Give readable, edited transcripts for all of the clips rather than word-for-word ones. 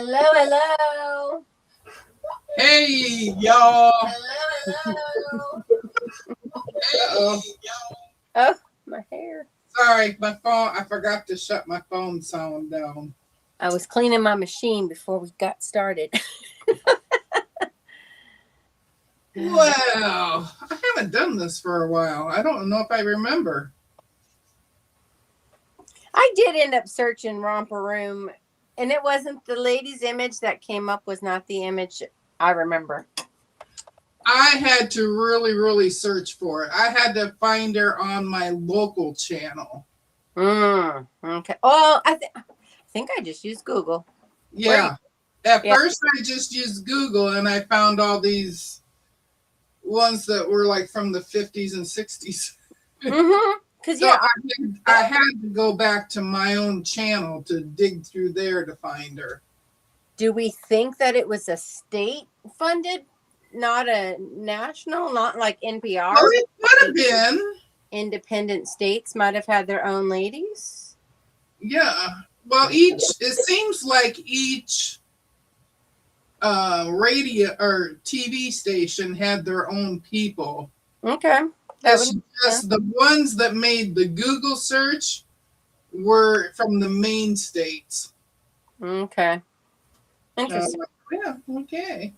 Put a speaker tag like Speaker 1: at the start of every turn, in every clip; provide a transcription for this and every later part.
Speaker 1: Hello, hello.
Speaker 2: Hey, y'all.
Speaker 1: Hello,
Speaker 2: Uh-oh.
Speaker 1: Oh, my hair.
Speaker 2: Sorry, my phone. I forgot to shut my phone sound down.
Speaker 1: I was cleaning my machine before we got started.
Speaker 2: Well, I haven't done this for a while. I don't know if I remember.
Speaker 1: I did end up searching Romper Room, and it wasn't the lady's image that came up, was not the image I remember.
Speaker 2: I had to really search for it. I had to find her on my local channel.
Speaker 1: Okay. Oh, I think I just used Google.
Speaker 2: Yeah. At
Speaker 1: Yeah.
Speaker 2: first, I just used Google and I found all these ones that were like from the 50s and 60s.
Speaker 1: Because,
Speaker 2: So
Speaker 1: yeah.
Speaker 2: I had to go back to my own channel to dig through there to find her.
Speaker 1: Do we think that it was a state funded, not a national, not like NPR?
Speaker 2: Well, it could have been.
Speaker 1: Independent states might have had their own ladies.
Speaker 2: Yeah. Well, it seems like each radio or TV station had their own people.
Speaker 1: Okay.
Speaker 2: It's just the ones that made the Google search were from the main states.
Speaker 1: Okay. Interesting.
Speaker 2: Yeah, okay.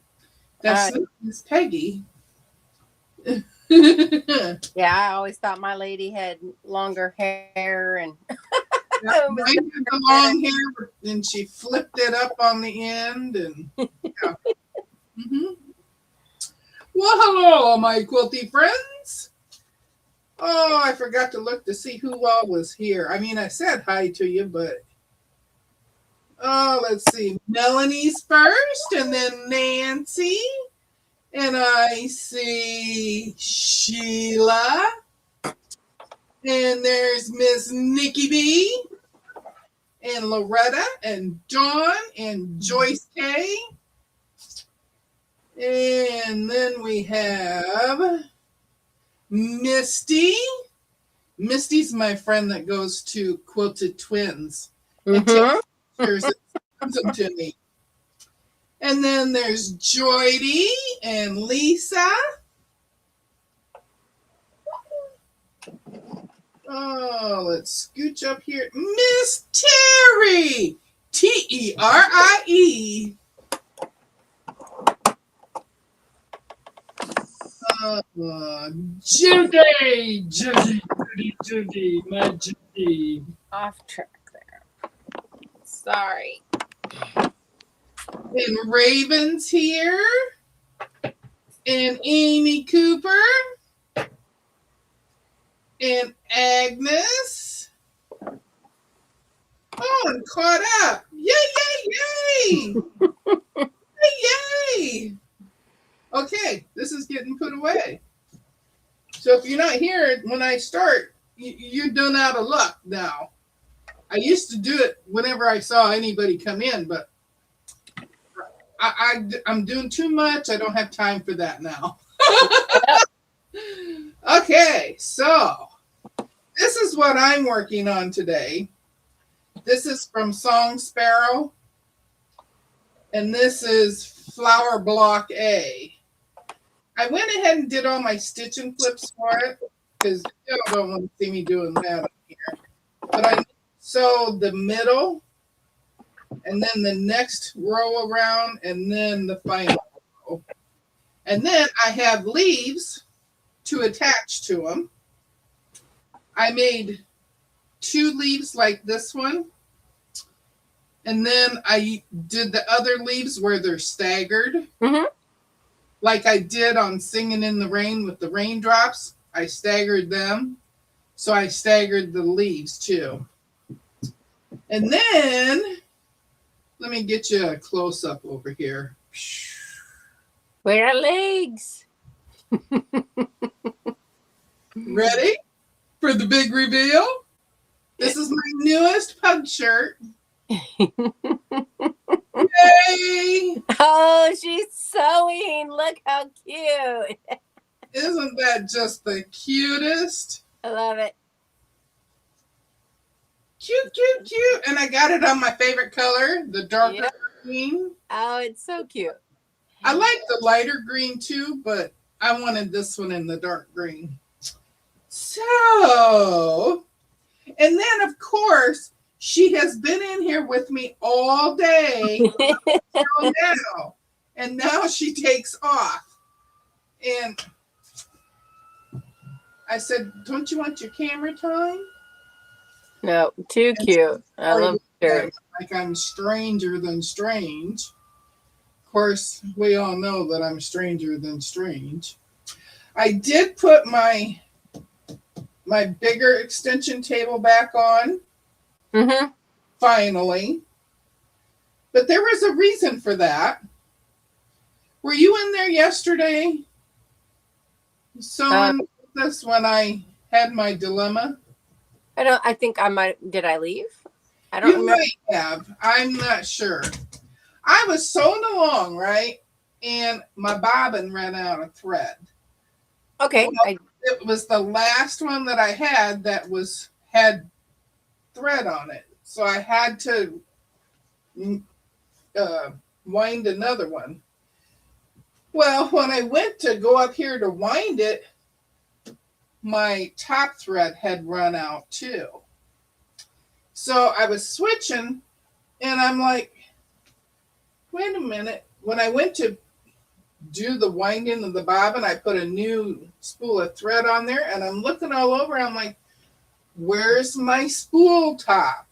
Speaker 2: That's Miss Peggy.
Speaker 1: Yeah, I always thought my lady had longer hair and
Speaker 2: mine had the long hair and she flipped it up on the end and yeah. Well, hello, my quilty friends. Oh, I forgot to look to see who all was here. I mean, I said hi to you, but let's see. Melanie's first, and then Nancy, and I see Sheila, and there's Miss Nikki B, and Loretta, and Dawn, and Joyce K. And then we have Misty. Misty's my friend that goes to Quilted Twins and takes pictures and sends them to me. And then there's Joydy and Lisa. Oh, let's scooch up here. Miss Terry! Terie. Judy, my Judy.
Speaker 1: Off track there. Sorry.
Speaker 2: And Raven's here. And Amy Cooper. And Agnes. Oh, and caught up. Yay! Yay! Okay, this is getting put away. So if you're not here when I start, you're done out of luck now. I used to do it whenever I saw anybody come in, but I'm doing too much. I don't have time for that now. Okay, so this is what I'm working on today. This is from Song Sparrow, and this is Flower Block A. I went ahead and did all my stitch and flips for it because you don't want to see me doing that up here. But I sewed the middle and then the next row around and then the final row. And then I have leaves to attach to them. I made 2 leaves like this one. And then I did the other leaves where they're staggered. Like I did on Singing in the Rain with the raindrops. I staggered them. So I staggered the leaves too. And then, let me get you a close-up over here.
Speaker 1: Where are legs?
Speaker 2: Ready for the big reveal? This is my newest pug shirt. Yay!
Speaker 1: Oh, she's sewing. Look how cute.
Speaker 2: Isn't that just the cutest?
Speaker 1: I love it.
Speaker 2: Cute. And I got it on my favorite color, the darker green.
Speaker 1: Oh, it's so cute.
Speaker 2: I like the lighter green too, but I wanted this one in the dark green. So, and then of course, she has been in here with me all day till now. And now she takes off. And I said, don't you want your camera time?
Speaker 1: No, too cute. I love her.
Speaker 2: Like I'm stranger than strange. Of course, we all know that I'm stranger than strange. I did put my bigger extension table back on.
Speaker 1: Mm-hmm.
Speaker 2: Finally. But there was a reason for that. Were you in there yesterday? Sewing this when I had my dilemma?
Speaker 1: I think I might. Did I leave? I don't remember.
Speaker 2: You might have. I'm not sure. I was sewing along, right? And my bobbin ran out of thread.
Speaker 1: Okay.
Speaker 2: Well, it was the last one that I had that had thread on it. So I had to wind another one. Well, when I went to go up here to wind it, my top thread had run out too. So I was switching and I'm like, wait a minute. When I went to do the winding of the bobbin, I put a new spool of thread on there and I'm looking all over. I'm like, where's my spool top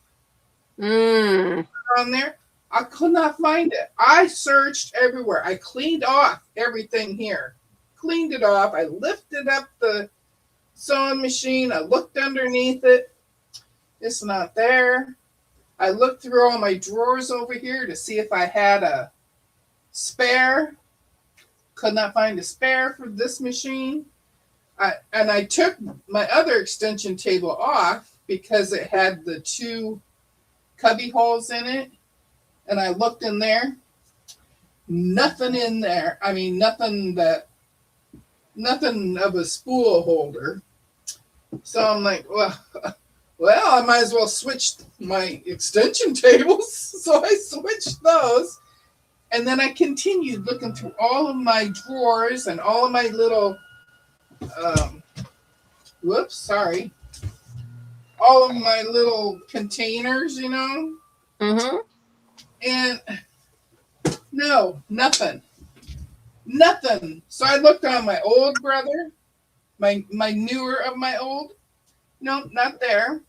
Speaker 2: on there? I could not find it. I searched everywhere. I cleaned off everything here. Cleaned it off. I lifted up the sewing machine. I looked underneath it. It's not there. I looked through all my drawers over here to see if I had a spare. Could not find a spare for this machine. I took my other extension table off because it had the two cubby holes in it. And I looked in there. Nothing in there. I mean, nothing of a spool holder. So I'm like, well, I might as well switch my extension tables. So I switched those. And then I continued looking through all of my drawers and all of my little, all of my little containers, you know.
Speaker 1: Mm-hmm.
Speaker 2: And no, nothing. So I looked on my old brother, my newer of my old. Nope, not there.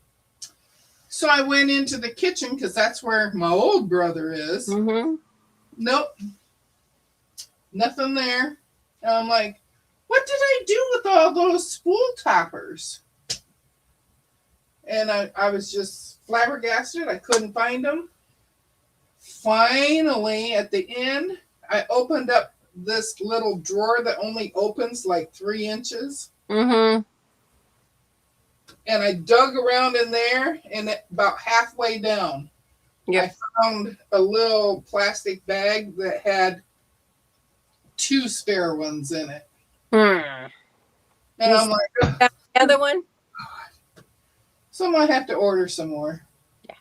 Speaker 2: So I went into the kitchen because that's where my old brother is.
Speaker 1: Mm-hmm.
Speaker 2: Nope. Nothing there. And I'm like, what did I do with all those spool toppers? And I was just flabbergasted. I couldn't find them. Finally, at the end, I opened up this little drawer that only opens like 3 inches.
Speaker 1: Mm-hmm.
Speaker 2: And I dug around in there, and about halfway down, I found a little plastic bag that had 2 spare ones in it. And I'm like,
Speaker 1: the other one?
Speaker 2: So I might have to order some more.
Speaker 1: Yeah.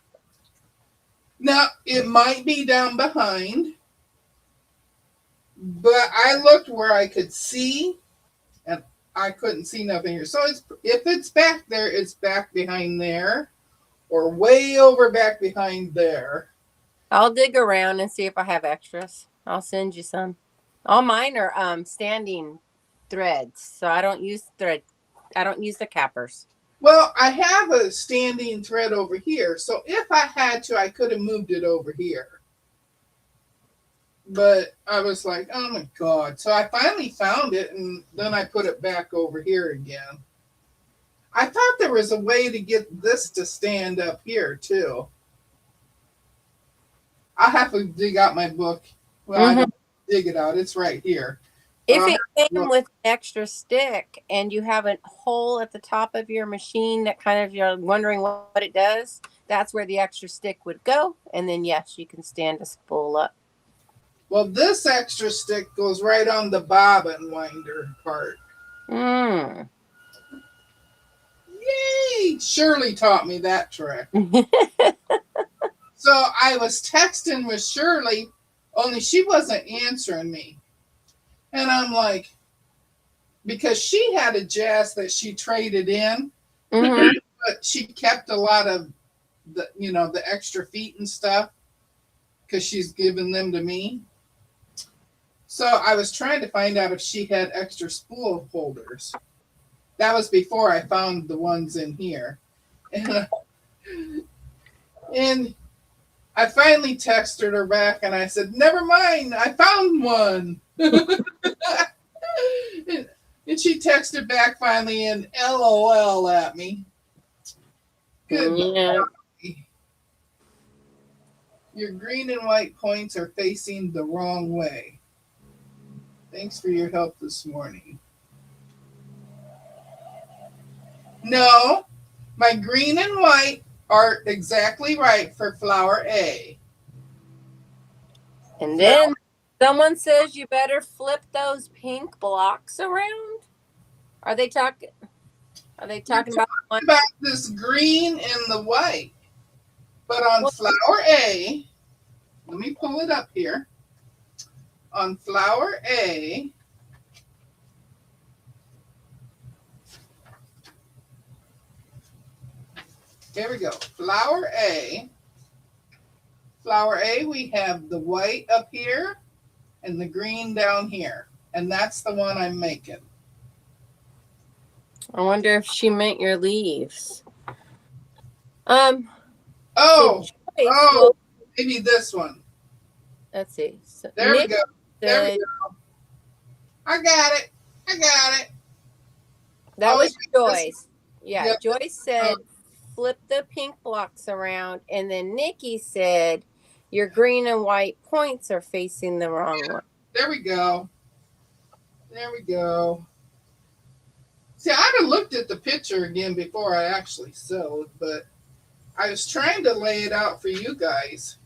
Speaker 2: Now, it might be down behind, but I looked where I could see, and I couldn't see nothing here. So if it's back there, it's back behind there, or way over back behind there.
Speaker 1: I'll dig around and see if I have extras. I'll send you some. All mine are standing threads, so I don't use thread. I don't use the cappers.
Speaker 2: Well, I have a standing thread over here, so if I had to, I could have moved it over here. But I was like, oh my God. So I finally found it, and then I put it back over here again. I thought there was a way to get this to stand up here, too. I'll have to dig out my book. Well, I don't dig it out. It's right here.
Speaker 1: If it came with an extra stick and you have a hole at the top of your machine that kind of you're wondering what it does, that's where the extra stick would go. And then, yes, you can stand a spool up.
Speaker 2: Well, this extra stick goes right on the bobbin winder part. Yay! Shirley taught me that trick. So I was texting with Shirley, only she wasn't answering me. And I'm like, because she had a Jazz that she traded in,
Speaker 1: Mm-hmm.
Speaker 2: but she kept a lot of the, the extra feet and stuff because she's given them to me. So I was trying to find out if she had extra spool holders. That was before I found the ones in here. And I finally texted her back and I said, never mind, I found one. And she texted back finally and LOL at me. Good.
Speaker 1: Yeah.
Speaker 2: Your green and white points are facing the wrong way. Thanks for your help this morning. No, my green and white are exactly right for flower A.
Speaker 1: And then someone says you better flip those pink blocks around. Are they talking about one?
Speaker 2: About this green and the white. But on flower A, let me pull it up here. On flower A, here we go. Flower A, we have the white up here and the green down here. And that's the one I'm making.
Speaker 1: I wonder if she meant your leaves.
Speaker 2: Maybe this one.
Speaker 1: Let's see. So
Speaker 2: There we go. There we go. I got it.
Speaker 1: That was Joyce. Yeah,
Speaker 2: Yep.
Speaker 1: Joyce said flip the pink blocks around, and then Nikki said your green and white points are facing the wrong way.
Speaker 2: There we go. See, I'd have looked at the picture again before I actually sewed, but I was trying to lay it out for you guys.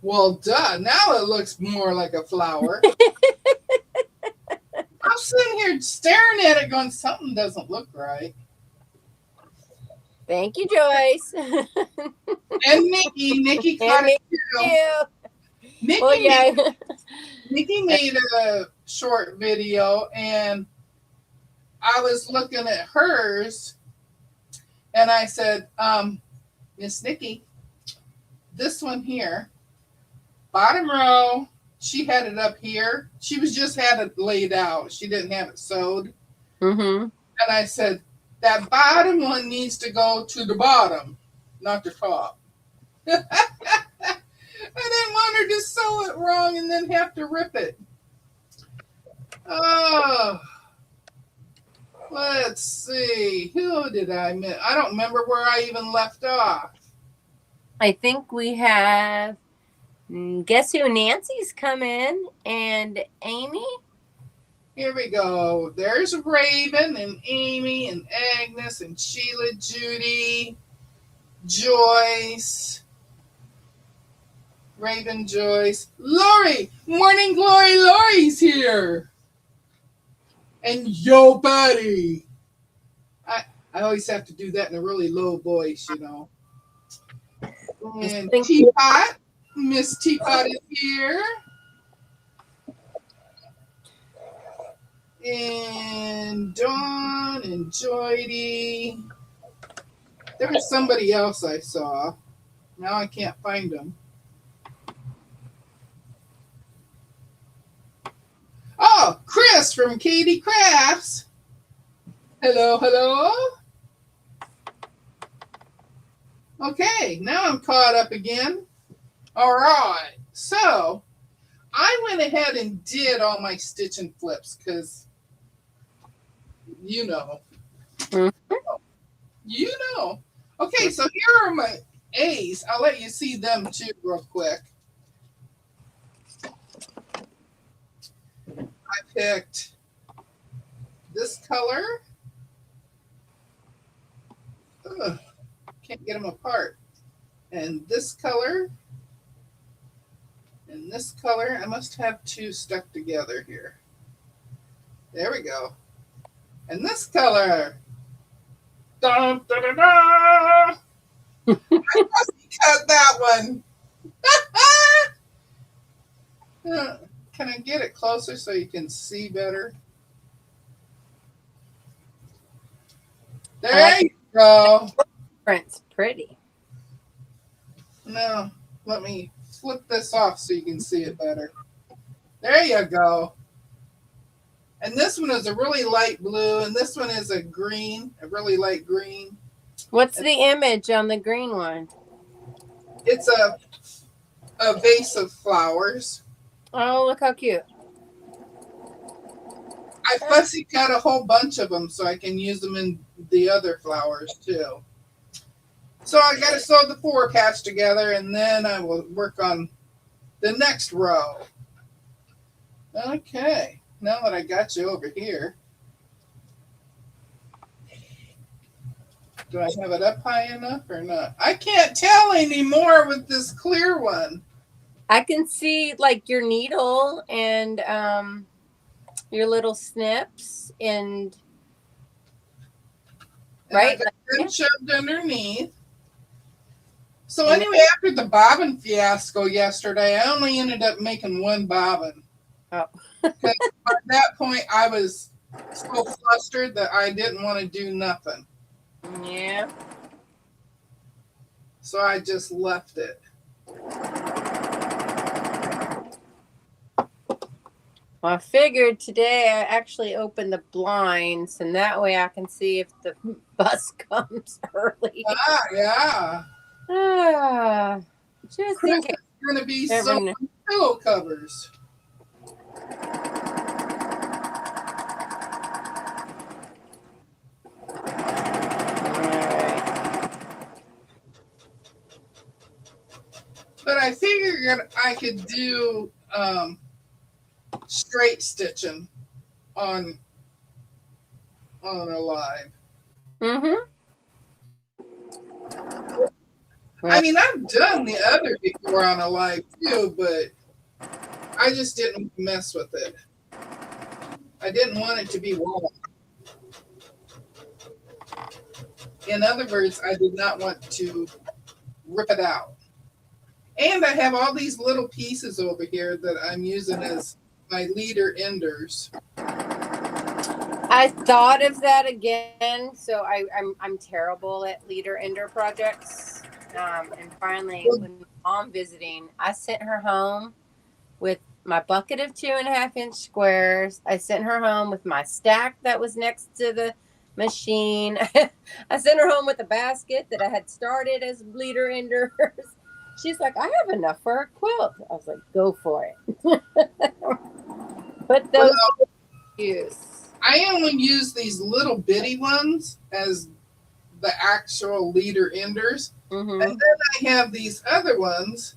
Speaker 2: Well, duh. Now it looks more like a flower. I'm sitting here staring at it going, something doesn't look right.
Speaker 1: Thank you, Joyce.
Speaker 2: And Nikki caught it too. Nikki made a short video, and I was looking at hers, and I said, Miss Nikki, this one here, bottom row, she had it up here. She just had it laid out. She didn't have it sewed.
Speaker 1: Mm-hmm.
Speaker 2: And I said, that bottom one needs to go to the bottom, not the top. I didn't want her to sew it wrong and then have to rip it. Oh, let's see. Who did I miss? I don't remember where I even left off.
Speaker 1: I think we have, guess who? Nancy's come in, and Amy.
Speaker 2: Here we go. There's Raven and Amy and Agnes and Sheila, Judy, Joyce. Raven, Joyce, Lori, Morning Glory, Lori's here. And yo, buddy. I always have to do that in a really low voice, you know. And Teapot, Miss Teapot is here. And Dawn and Joydy. There was somebody else I saw. Now I can't find them. Oh, Chris from Katie Crafts. Hello. Okay, now I'm caught up again. All right, so I went ahead and did all my stitch and flips because, you know. Okay, so here are my A's. I'll let you see them too real quick. I picked this color. Can't get them apart. And this color. And this color. I must have two stuck together here. There we go. And this color. Dun, da, da, da. I must cut that one. Can I get it closer so you can see better? There you go.
Speaker 1: Print's pretty.
Speaker 2: Now, let me flip this off so you can see it better. There you go. And this one is a really light blue, and this one is a green, a really light green.
Speaker 1: What's the image on the green one?
Speaker 2: It's a vase of flowers.
Speaker 1: Oh, look how cute.
Speaker 2: I fussy cut a whole bunch of them so I can use them in the other flowers too. So I got to sew the 4 patch together, and then I will work on the next row. Okay, now that I got you over here, do I have it up high enough or not? I can't tell anymore with this clear one.
Speaker 1: I can see like your needle and your little snips and right.
Speaker 2: I got them shoved underneath. So anyway, after the bobbin fiasco yesterday, I only ended up making 1 bobbin.
Speaker 1: Oh.
Speaker 2: Because at that point, I was so flustered that I didn't want to do nothing.
Speaker 1: Yeah.
Speaker 2: So I just left it.
Speaker 1: Well, I figured today I actually opened the blinds, and that way I can see if the bus comes early.
Speaker 2: Ah, yeah.
Speaker 1: Just
Speaker 2: Chris
Speaker 1: in case.
Speaker 2: is going to be
Speaker 1: Never
Speaker 2: sewing
Speaker 1: knew.
Speaker 2: pillow covers. But I figured I could do straight stitching on a live.
Speaker 1: Mm-hmm.
Speaker 2: I mean, I've done the other before on a live too, but I just didn't mess with it. I didn't want it to be wrong. In other words, I did not want to rip it out. And I have all these little pieces over here that I'm using as my leader enders.
Speaker 1: I thought of that again, so I'm terrible at leader ender projects. And finally, when mom visiting, I sent her home with my bucket of 2.5-inch squares. I sent her home with my stack that was next to the machine. I sent her home with a basket that I had started as leader enders. She's like, I have enough for a quilt. I was like, go for it. Put those to use.
Speaker 2: I only use these little bitty ones as the actual leader enders.
Speaker 1: Mm-hmm.
Speaker 2: And then I have these other ones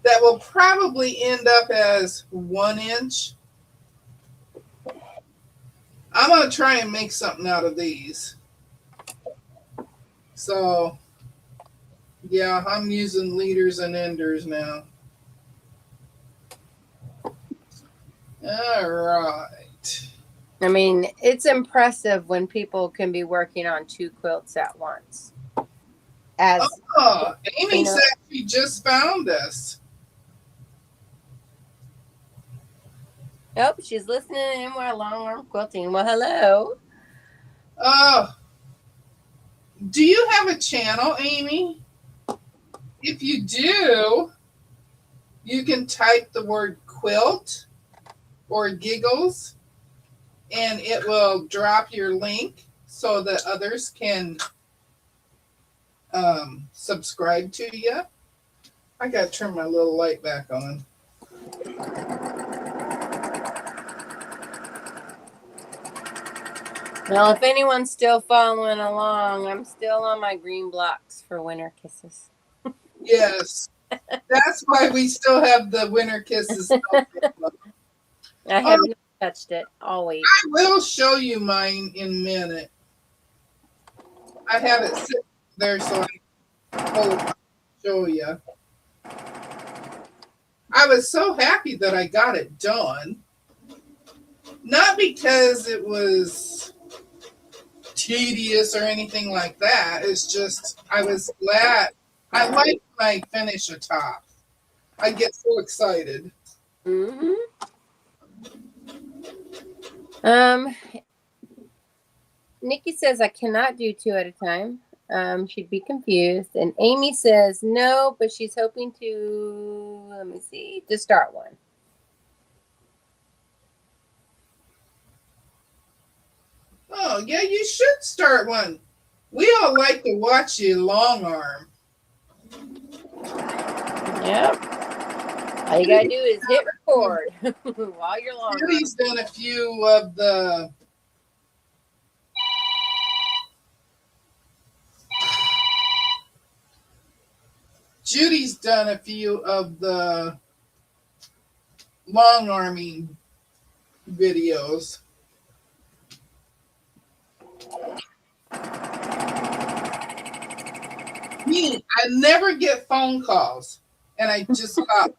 Speaker 2: that will probably end up as 1 inch. I'm going to try and make something out of these. So, yeah, I'm using leaders and enders now. All right.
Speaker 1: I mean, it's impressive when people can be working on 2 quilts at once. As
Speaker 2: Amy said she just found us.
Speaker 1: Oh, she's listening in while long arm quilting. Well, hello.
Speaker 2: Do you have a channel, Amy? If you do, you can type the word quilt or giggles, and it will drop your link so that others can subscribe to you. I got to turn my little light back on.
Speaker 1: Well, if anyone's still following along, I'm still on my green blocks for Winter Kisses.
Speaker 2: Yes. That's why we still have the Winter Kisses.
Speaker 1: I have not touched it. I'll wait.
Speaker 2: I will show you mine in a minute. I have it sitting there so I will show you. I was so happy that I got it done. Not because it was tedious or anything like that. It's just I was glad. I like when I finish a top. I get so excited.
Speaker 1: Mm-hmm. Um, Nikki says I cannot do 2 at a time. She'd be confused. And Amy says no, but she's hoping to, let me see, to start one.
Speaker 2: Oh, yeah, you should start one. We all like to watch you long arm.
Speaker 1: Yep. All you gotta do is hit record while you're long.
Speaker 2: Judy's done a few of the long arming videos. Me, I never get phone calls, and I just got one.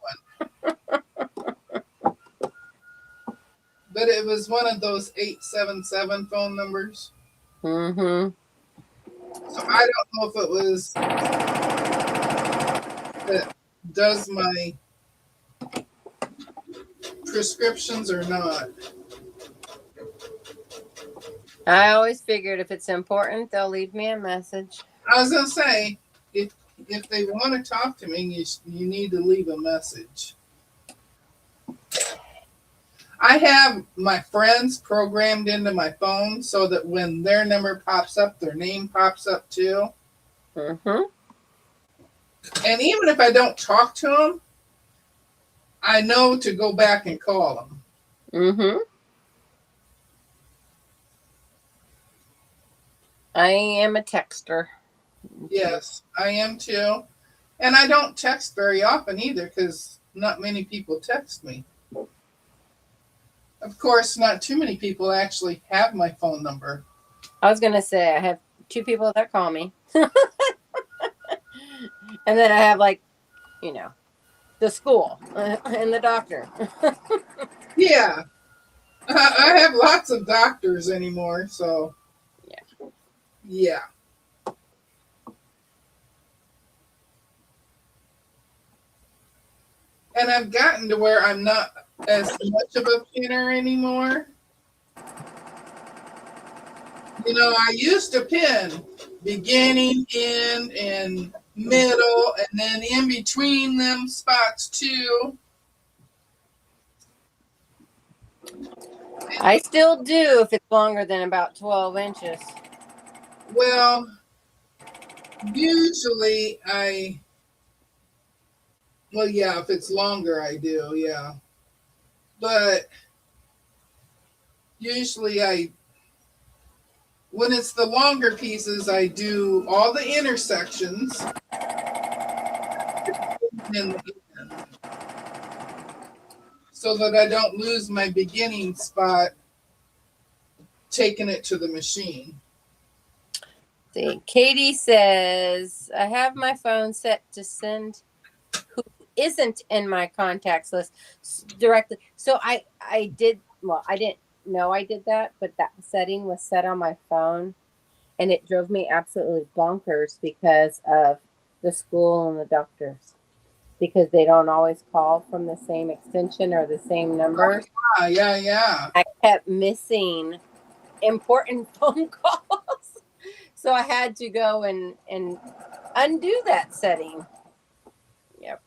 Speaker 2: But it was one of those 877 phone numbers.
Speaker 1: Mm-hmm.
Speaker 2: So I don't know if it was that does my prescriptions or not.
Speaker 1: I always figured if it's important, they'll leave me a message.
Speaker 2: I was gonna say, if they want to talk to me, you need to leave a message. I have my friends programmed into my phone so that when their number pops up, their name pops up too.
Speaker 1: Mm-hmm.
Speaker 2: And even if I don't talk to them, I know to go back and call them.
Speaker 1: Mm-hmm. I am a texter.
Speaker 2: Yes, I am too. And I don't text very often either because not many people text me. Of course, not too many people actually have my phone number.
Speaker 1: I was gonna say I have 2 people that call me. And then I have the school and the doctor.
Speaker 2: Yeah. I have lots of doctors anymore, so yeah. And I've gotten to where I'm not as much of a pinner anymore. I used to pin beginning, end, and middle, and then in between them spots too.
Speaker 1: I still do if it's longer than about 12 inches.
Speaker 2: Well, usually yeah, if it's longer, I do, yeah. But usually when it's the longer pieces, I do all the intersections. So that I don't lose my beginning spot taking it to the machine.
Speaker 1: See, Katie says, I have my phone set to send who isn't in my contacts list directly. So I didn't know I did that, but that setting was set on my phone and it drove me absolutely bonkers because of the school and the doctors. Because they don't always call from the same extension or the same numbers.
Speaker 2: Yeah.
Speaker 1: I kept missing important phone calls. So I had to go and undo that setting. Yep.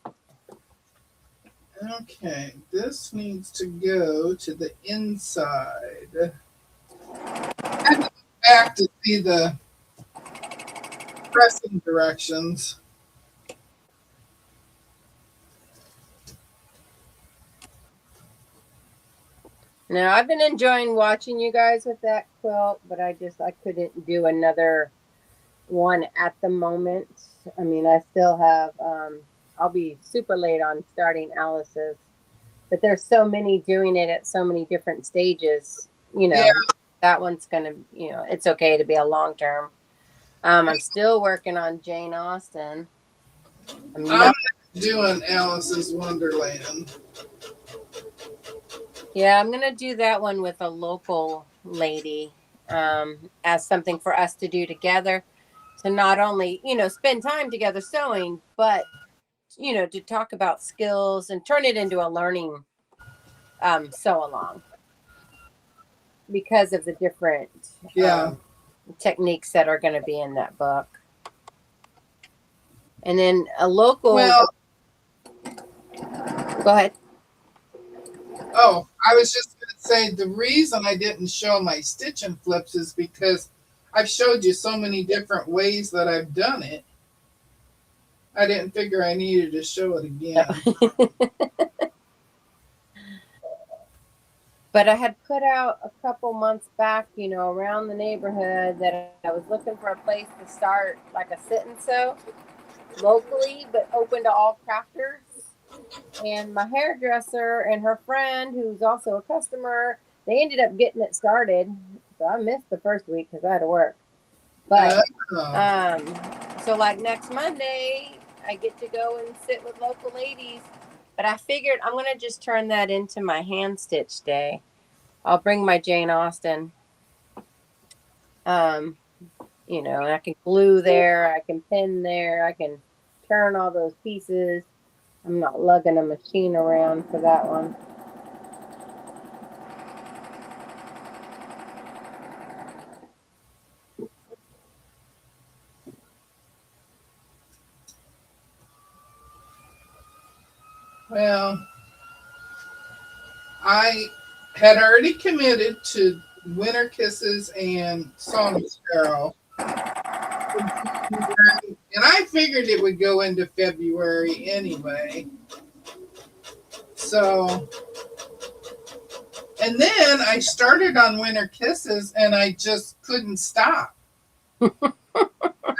Speaker 2: Okay, this needs to go to the inside. I have to go back to see the pressing directions.
Speaker 1: Now, I've been enjoying watching you guys with that quilt, but I couldn't do another one at the moment. I mean, I still have, I'll be super late on starting Alice's, but there's so many doing it at so many different stages,
Speaker 2: Yeah.
Speaker 1: That one's going to, it's okay to be a long term. I'm still working on Jane Austen.
Speaker 2: I'm doing Alice's Wonderland.
Speaker 1: Yeah, I'm going to do that one with a local lady. as something for us to do together, to not only, spend time together sewing, but, to talk about skills and turn it into a learning sew along because of the different techniques that are going to be in that book. And then a local.
Speaker 2: Well,
Speaker 1: go ahead.
Speaker 2: Oh, I was just going to say the reason I didn't show my stitch and flips is because I've showed you so many different ways that I've done it. I didn't figure I needed to show it again.
Speaker 1: But I had put out a couple months back, around the neighborhood, that I was looking for a place to start like a sit and sew locally, but open to all crafters. And my hairdresser and her friend, who's also a customer, they ended up getting it started. So I missed the first week because I had to work. But so like next Monday, I get to go and sit with local ladies. But I figured I'm gonna just turn that into my hand stitch day. I'll bring my Jane Austen. And I can glue there, I can pin there, I can turn all those pieces. I'm not lugging a machine around for that one.
Speaker 2: Well, I had already committed to Winter Kisses and Song Sparrow. And I figured it would go into February anyway. So, and then I started on Winter Kisses and I just couldn't stop. I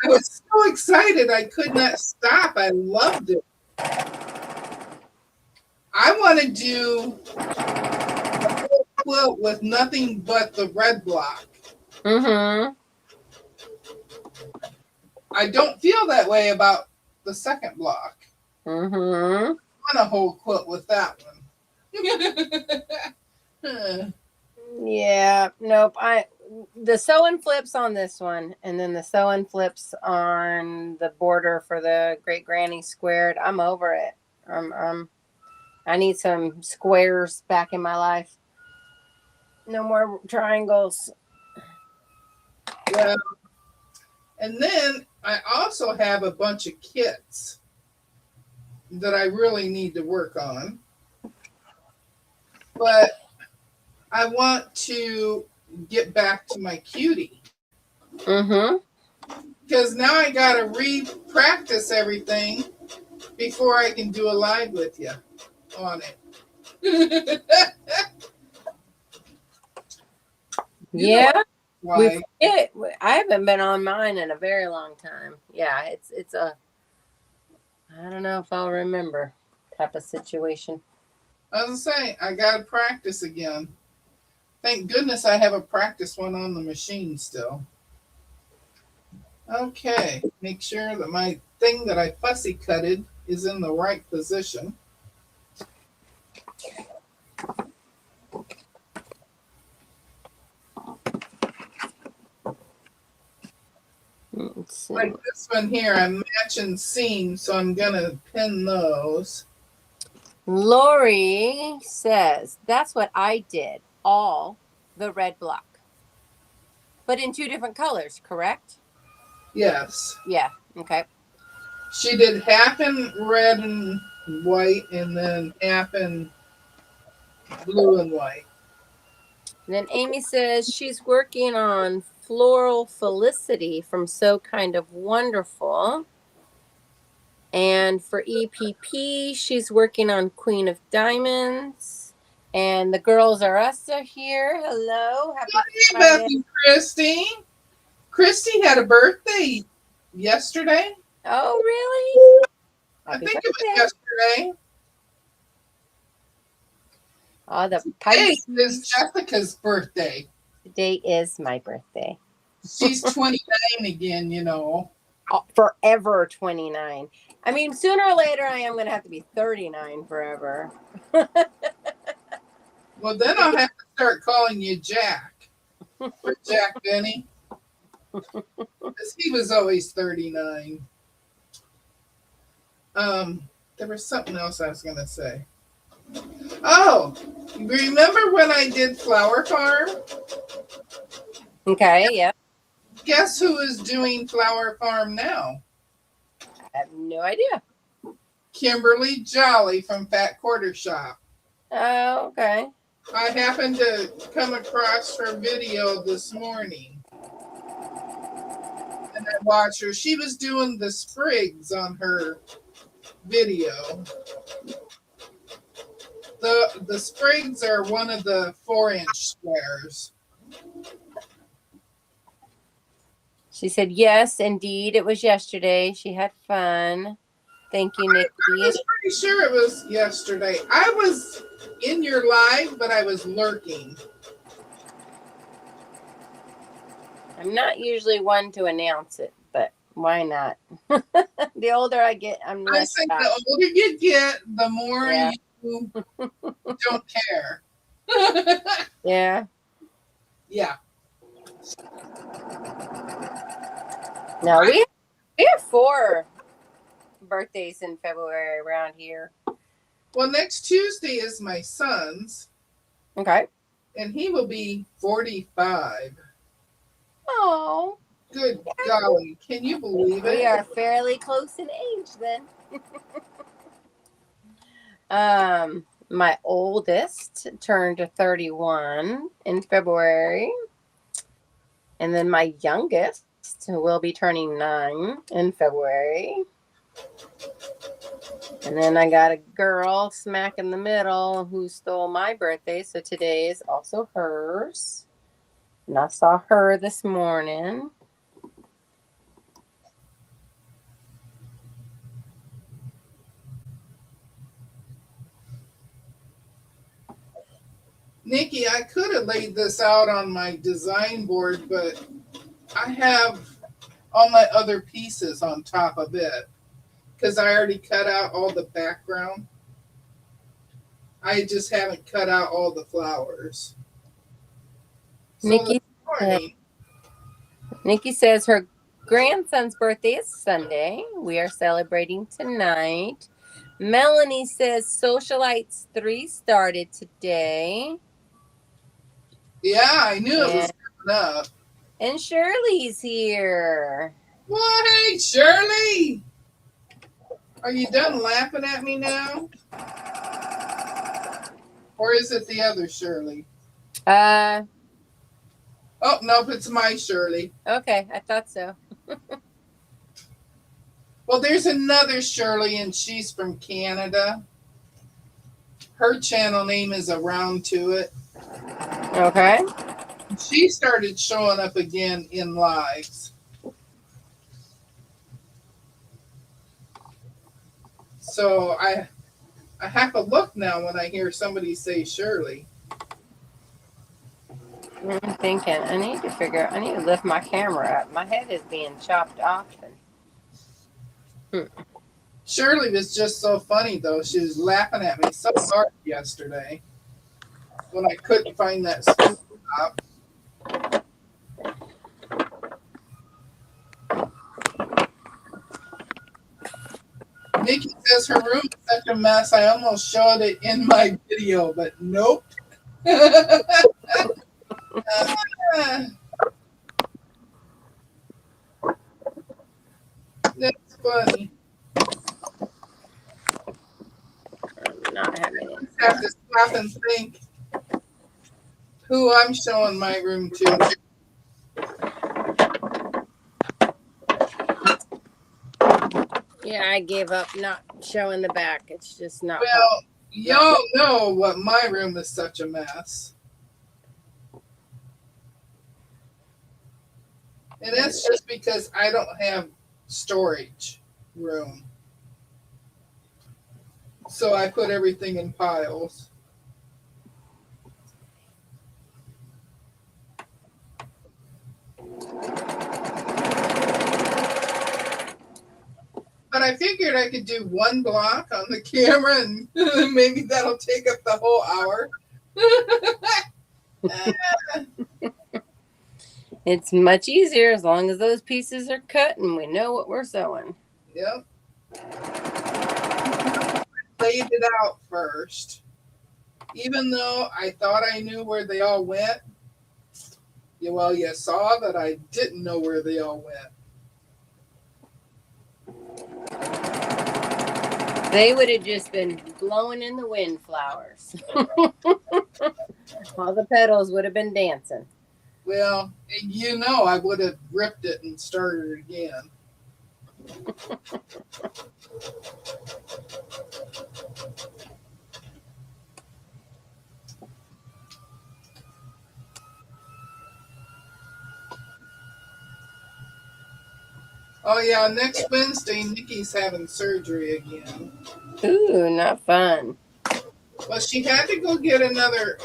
Speaker 2: was so excited I could not stop. I loved it. I want to do a whole quilt with nothing but the red block.
Speaker 1: Mm-hmm.
Speaker 2: I don't feel that way about the second block.
Speaker 1: Mm-hmm.
Speaker 2: I want a whole quilt with that one.
Speaker 1: Yeah, nope. The sew and flips on this one, and then the sew and flips on the border for the Great Granny Squared. I'm over it. I need some squares back in my life. No more triangles.
Speaker 2: Well, and then I also have a bunch of kits that I really need to work on. But I want to get back to my cutie.
Speaker 1: Mm-hmm.
Speaker 2: Because now I got to re-practice everything before I can do a live with you on it.
Speaker 1: Yeah.
Speaker 2: Why?
Speaker 1: I haven't been on mine in a very long time. Yeah, it's a, I don't know if I'll remember type of situation.
Speaker 2: I was saying, I got to practice again. Thank goodness I have a practice one on the machine still. Okay, make sure that my thing that I fussy cutted is in the right position. Like this one here, I'm matching seams, so I'm gonna pin those.
Speaker 1: Lori says, that's what I did, all the red block. But in 2 different colors, correct?
Speaker 2: Yes.
Speaker 1: Yeah, okay.
Speaker 2: She did half in red and white and then half in blue and white.
Speaker 1: And then Amy says she's working on Floral Felicity from So Kind of Wonderful. And for EPP, she's working on Queen of Diamonds. And the girls are us are here. Hello. Happy
Speaker 2: Beth Christy. Christy had a birthday yesterday.
Speaker 1: Oh, really?
Speaker 2: I think it was yesterday.
Speaker 1: Oh, the
Speaker 2: Today is Jessica's birthday.
Speaker 1: Today is my birthday.
Speaker 2: She's 29 again, you know.
Speaker 1: Forever 29. I mean, sooner or later, I am going to have to be 39 forever.
Speaker 2: Well, then I'll have to start calling you Jack. for Jack Benny. Because he was always 39. There was something else I was going to say. Oh, remember when I did Flower Farm?
Speaker 1: Okay, yeah.
Speaker 2: Guess who is doing Flower Farm now?
Speaker 1: I have no idea.
Speaker 2: Kimberly Jolly from Fat Quarter Shop.
Speaker 1: Oh, okay.
Speaker 2: I happened to come across her video this morning. And I watched her. She was doing the sprigs on her video. The sprigs are one of the 4-inch squares.
Speaker 1: She said, yes, indeed. It was yesterday. She had fun. Thank you, Nikki.
Speaker 2: I was pretty sure it was yesterday. I was in your live, but I was lurking.
Speaker 1: I'm not usually one to announce it, but why not? The older I get, I'm
Speaker 2: I
Speaker 1: less
Speaker 2: think
Speaker 1: shocked.
Speaker 2: the older you get, the more
Speaker 1: Yeah.
Speaker 2: you don't care.
Speaker 1: Yeah.
Speaker 2: Yeah.
Speaker 1: No, we have 4 birthdays in February around here.
Speaker 2: Well, next Tuesday is my son's,
Speaker 1: Okay.
Speaker 2: and he will be 45.
Speaker 1: Oh,
Speaker 2: Good golly. Can you believe
Speaker 1: we
Speaker 2: it?
Speaker 1: are fairly close in age then. My oldest turned 31 in February. And then my youngest will be turning 9 in February. And then I got a girl smack in the middle who stole my birthday. So today is also hers. And I saw her this morning.
Speaker 2: Nikki, I could have laid this out on my design board, but I have all my other pieces on top of it because I already cut out all the background. I just haven't cut out all the flowers. So
Speaker 1: Nikki,
Speaker 2: this morning,
Speaker 1: Nikki says her grandson's birthday is Sunday. We are celebrating tonight. Melanie says Socialites 3 started today.
Speaker 2: yeah, I knew it was coming up.
Speaker 1: And Shirley's here.
Speaker 2: Well, hey, Shirley. Are you done laughing at me now? Or is it the other Shirley? Oh, nope, it's my Shirley.
Speaker 1: Okay, I thought so.
Speaker 2: Well, there's another Shirley, and she's from Canada. Her channel name is Around to It.
Speaker 1: Okay.
Speaker 2: She started showing up again in lives. So I have to look now when I hear somebody say Shirley.
Speaker 1: I'm thinking I need to lift my camera up. My head is being chopped off.
Speaker 2: Shirley was just so funny, though. She was laughing at me so hard yesterday when I couldn't find that stop. Nikki says her room is such a mess. I almost showed it in my video, but nope. That's funny.
Speaker 1: I'm not having it.
Speaker 2: I have to stop and think who I'm showing my room to.
Speaker 1: Yeah, I gave up not showing the back. It's just not.
Speaker 2: Well, y'all know what my room is such a mess. And that's just because I don't have storage room. So I put everything in piles. But I figured I could do one block on the camera and maybe that'll take up the whole hour.
Speaker 1: It's much easier as long as those pieces are cut and we know what we're sewing.
Speaker 2: Yep. Laid it out first. Even though I thought I knew where they all went, well, you saw that I didn't know where they all went.
Speaker 1: They would have just been blowing in the wind, flowers. All the petals would have been dancing.
Speaker 2: Well, you know, I would have ripped it and started again. Oh yeah, next Wednesday, Nikki's having surgery again.
Speaker 1: Ooh, not fun.
Speaker 2: Well, she had to go get another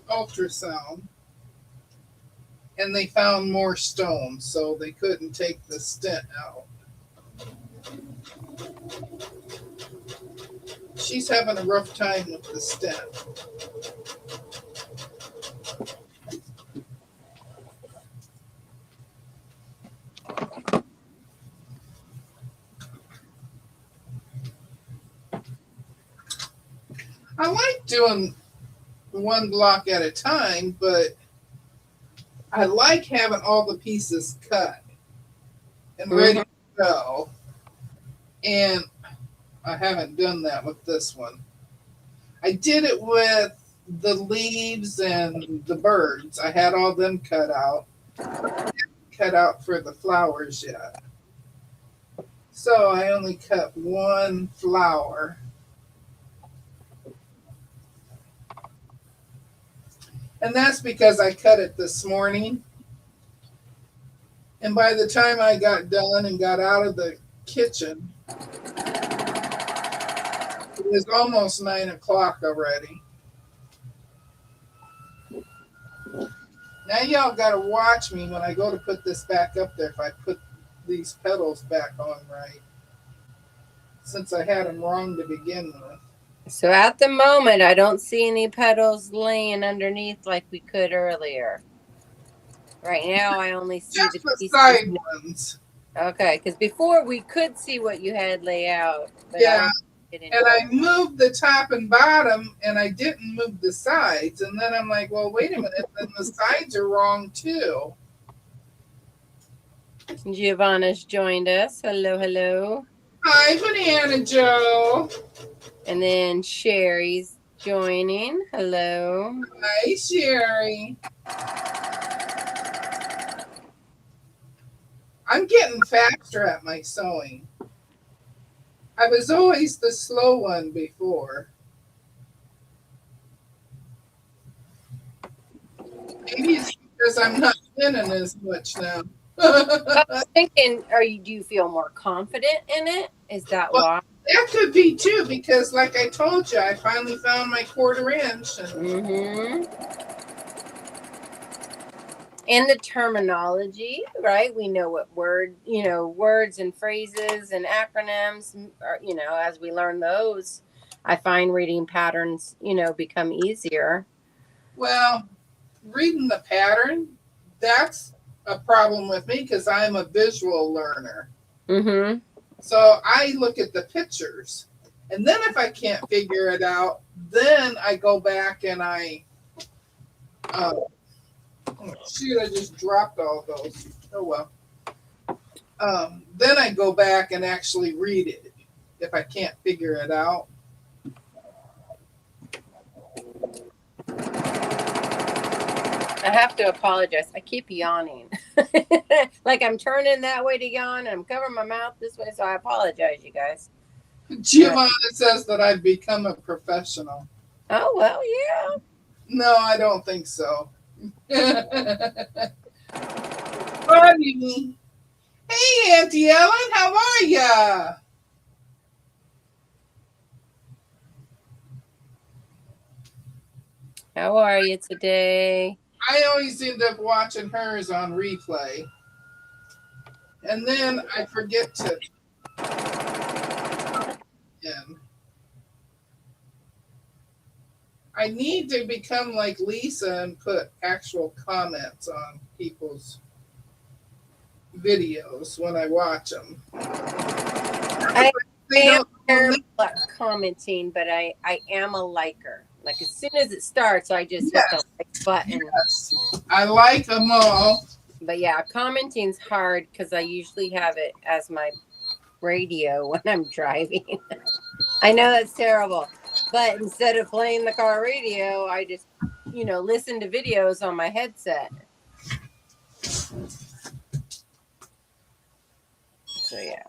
Speaker 2: ultrasound, and they found more stones, so they couldn't take the stent out. She's having a rough time with the stent. I like doing one block at a time, but I like having all the pieces cut and ready to go. And I haven't done that with this one. I did it with the leaves and the birds. I had all them cut out. Cut out for the flowers yet. So I only cut one flower. And that's because I cut it this morning. And by the time I got done and got out of the kitchen, it was almost 9 o'clock already. Now y'all got to watch me when I go to put this back up there if I put these petals back on right. Since I had them wrong to begin with.
Speaker 1: So at the moment, I don't see any petals laying underneath like we could earlier. Right now, I only see
Speaker 2: just
Speaker 1: the
Speaker 2: the side ones.
Speaker 1: Okay, because before we could see what you had lay out. But
Speaker 2: yeah, and I moved the top and bottom, and I didn't move the sides. And then I'm like, well, wait a minute, then the sides are wrong too.
Speaker 1: Giovanna's joined us. Hello, hello.
Speaker 2: Hi, Banana Joe.
Speaker 1: And then Sherry's joining. Hello.
Speaker 2: Hi, Sherry. I'm getting faster at my sewing. I was always the slow one before. Maybe it's because I'm not spinning as much now.
Speaker 1: I was thinking, do you feel more confident in it? Is that why?
Speaker 2: That could be too, because like I told you, I finally found my 1/4 inch.
Speaker 1: And the terminology, right? We know what words and phrases and acronyms are, as we learn those, I find reading patterns, become easier.
Speaker 2: Well, reading the pattern, that's a problem with me because I'm a visual learner. So I look at the pictures, and then if I can't figure it out, then I go back and I shoot, I just dropped all those. Oh well. Then I go back and actually read it if I can't figure it out.
Speaker 1: I have to apologize. I keep yawning. Like I'm turning that way to yawn and I'm covering my mouth this way. So I apologize, you guys.
Speaker 2: Giovanna says that I've become a professional.
Speaker 1: Oh, well, yeah.
Speaker 2: No, I don't think so. Funny. Hey, Auntie Ellen, how are ya?
Speaker 1: How are you today?
Speaker 2: I always end up watching hers on replay. And then I forget to. I need to become like Lisa and put actual comments on people's videos when I watch them.
Speaker 1: I
Speaker 2: They
Speaker 1: am
Speaker 2: don't.
Speaker 1: terrible at commenting, but I am a liker. Like as soon as it starts, I just hit the like button.
Speaker 2: Yes, I like them all.
Speaker 1: But yeah, commenting's hard because I usually have it as my radio when I'm driving. I know that's terrible, but instead of playing the car radio, I just, listen to videos on my headset. So yeah,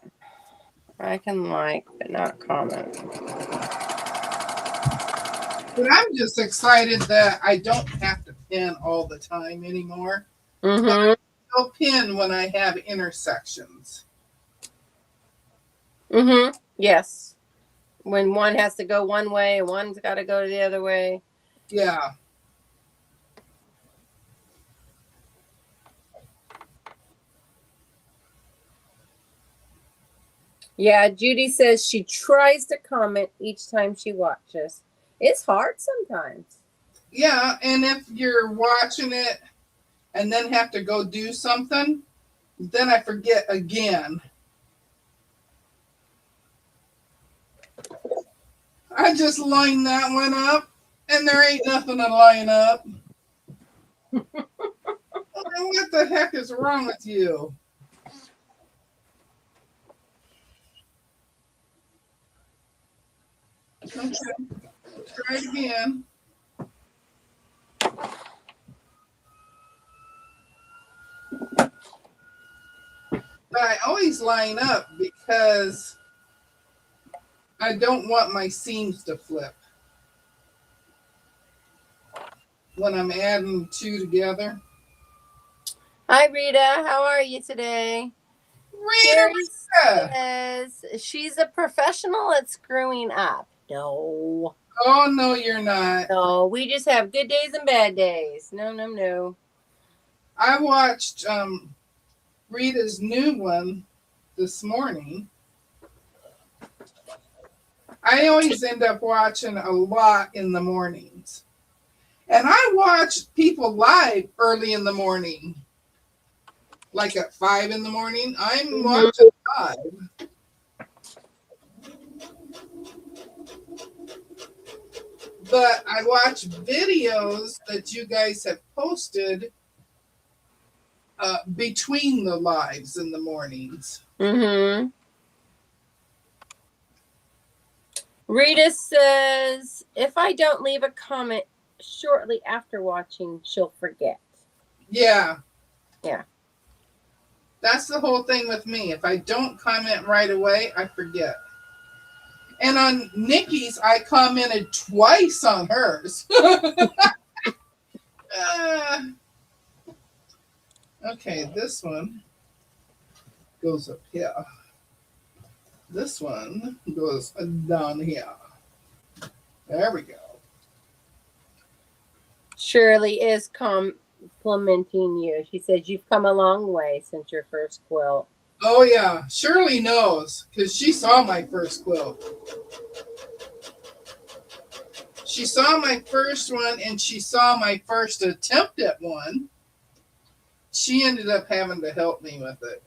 Speaker 1: I can like, but not comment.
Speaker 2: But I'm just excited that I don't have to pin all the time anymore.
Speaker 1: Mm-hmm.
Speaker 2: I'll pin when I have intersections.
Speaker 1: Mm-hmm. Yes. When one has to go one way and one's got to go the other way.
Speaker 2: Yeah.
Speaker 1: Yeah, Judy says she tries to comment each time she watches. It's hard sometimes.
Speaker 2: Yeah, and if you're watching it and then have to go do something, then I forget again. I just line that one up, and there ain't nothing to line up. What the heck is wrong with you? Okay, try it again. But I always line up because I don't want my seams to flip when I'm adding two together.
Speaker 1: Hi, Rita. How are you today?
Speaker 2: Rita,
Speaker 1: says she's a professional at screwing up. No.
Speaker 2: Oh, no, you're not.
Speaker 1: No, we just have good days and bad days. No.
Speaker 2: I watched Rita's new one this morning. I always end up watching a lot in the mornings. And I watch people live early in the morning. Like at 5 in the morning. I'm watching live. But I watch videos that you guys have posted between the lives in the mornings.
Speaker 1: Mm-hmm. Rita says, if I don't leave a comment shortly after watching, she'll forget.
Speaker 2: Yeah.
Speaker 1: Yeah.
Speaker 2: That's the whole thing with me. If I don't comment right away, I forget. And on Nikki's, I commented twice on hers. Okay, this one goes up here. This one goes down here. There we go.
Speaker 1: Shirley is complimenting you. She says you've come a long way since your first quilt.
Speaker 2: Oh, yeah. Shirley knows because she saw my first quilt. She saw my first one and she saw my first attempt at one. She ended up having to help me with it.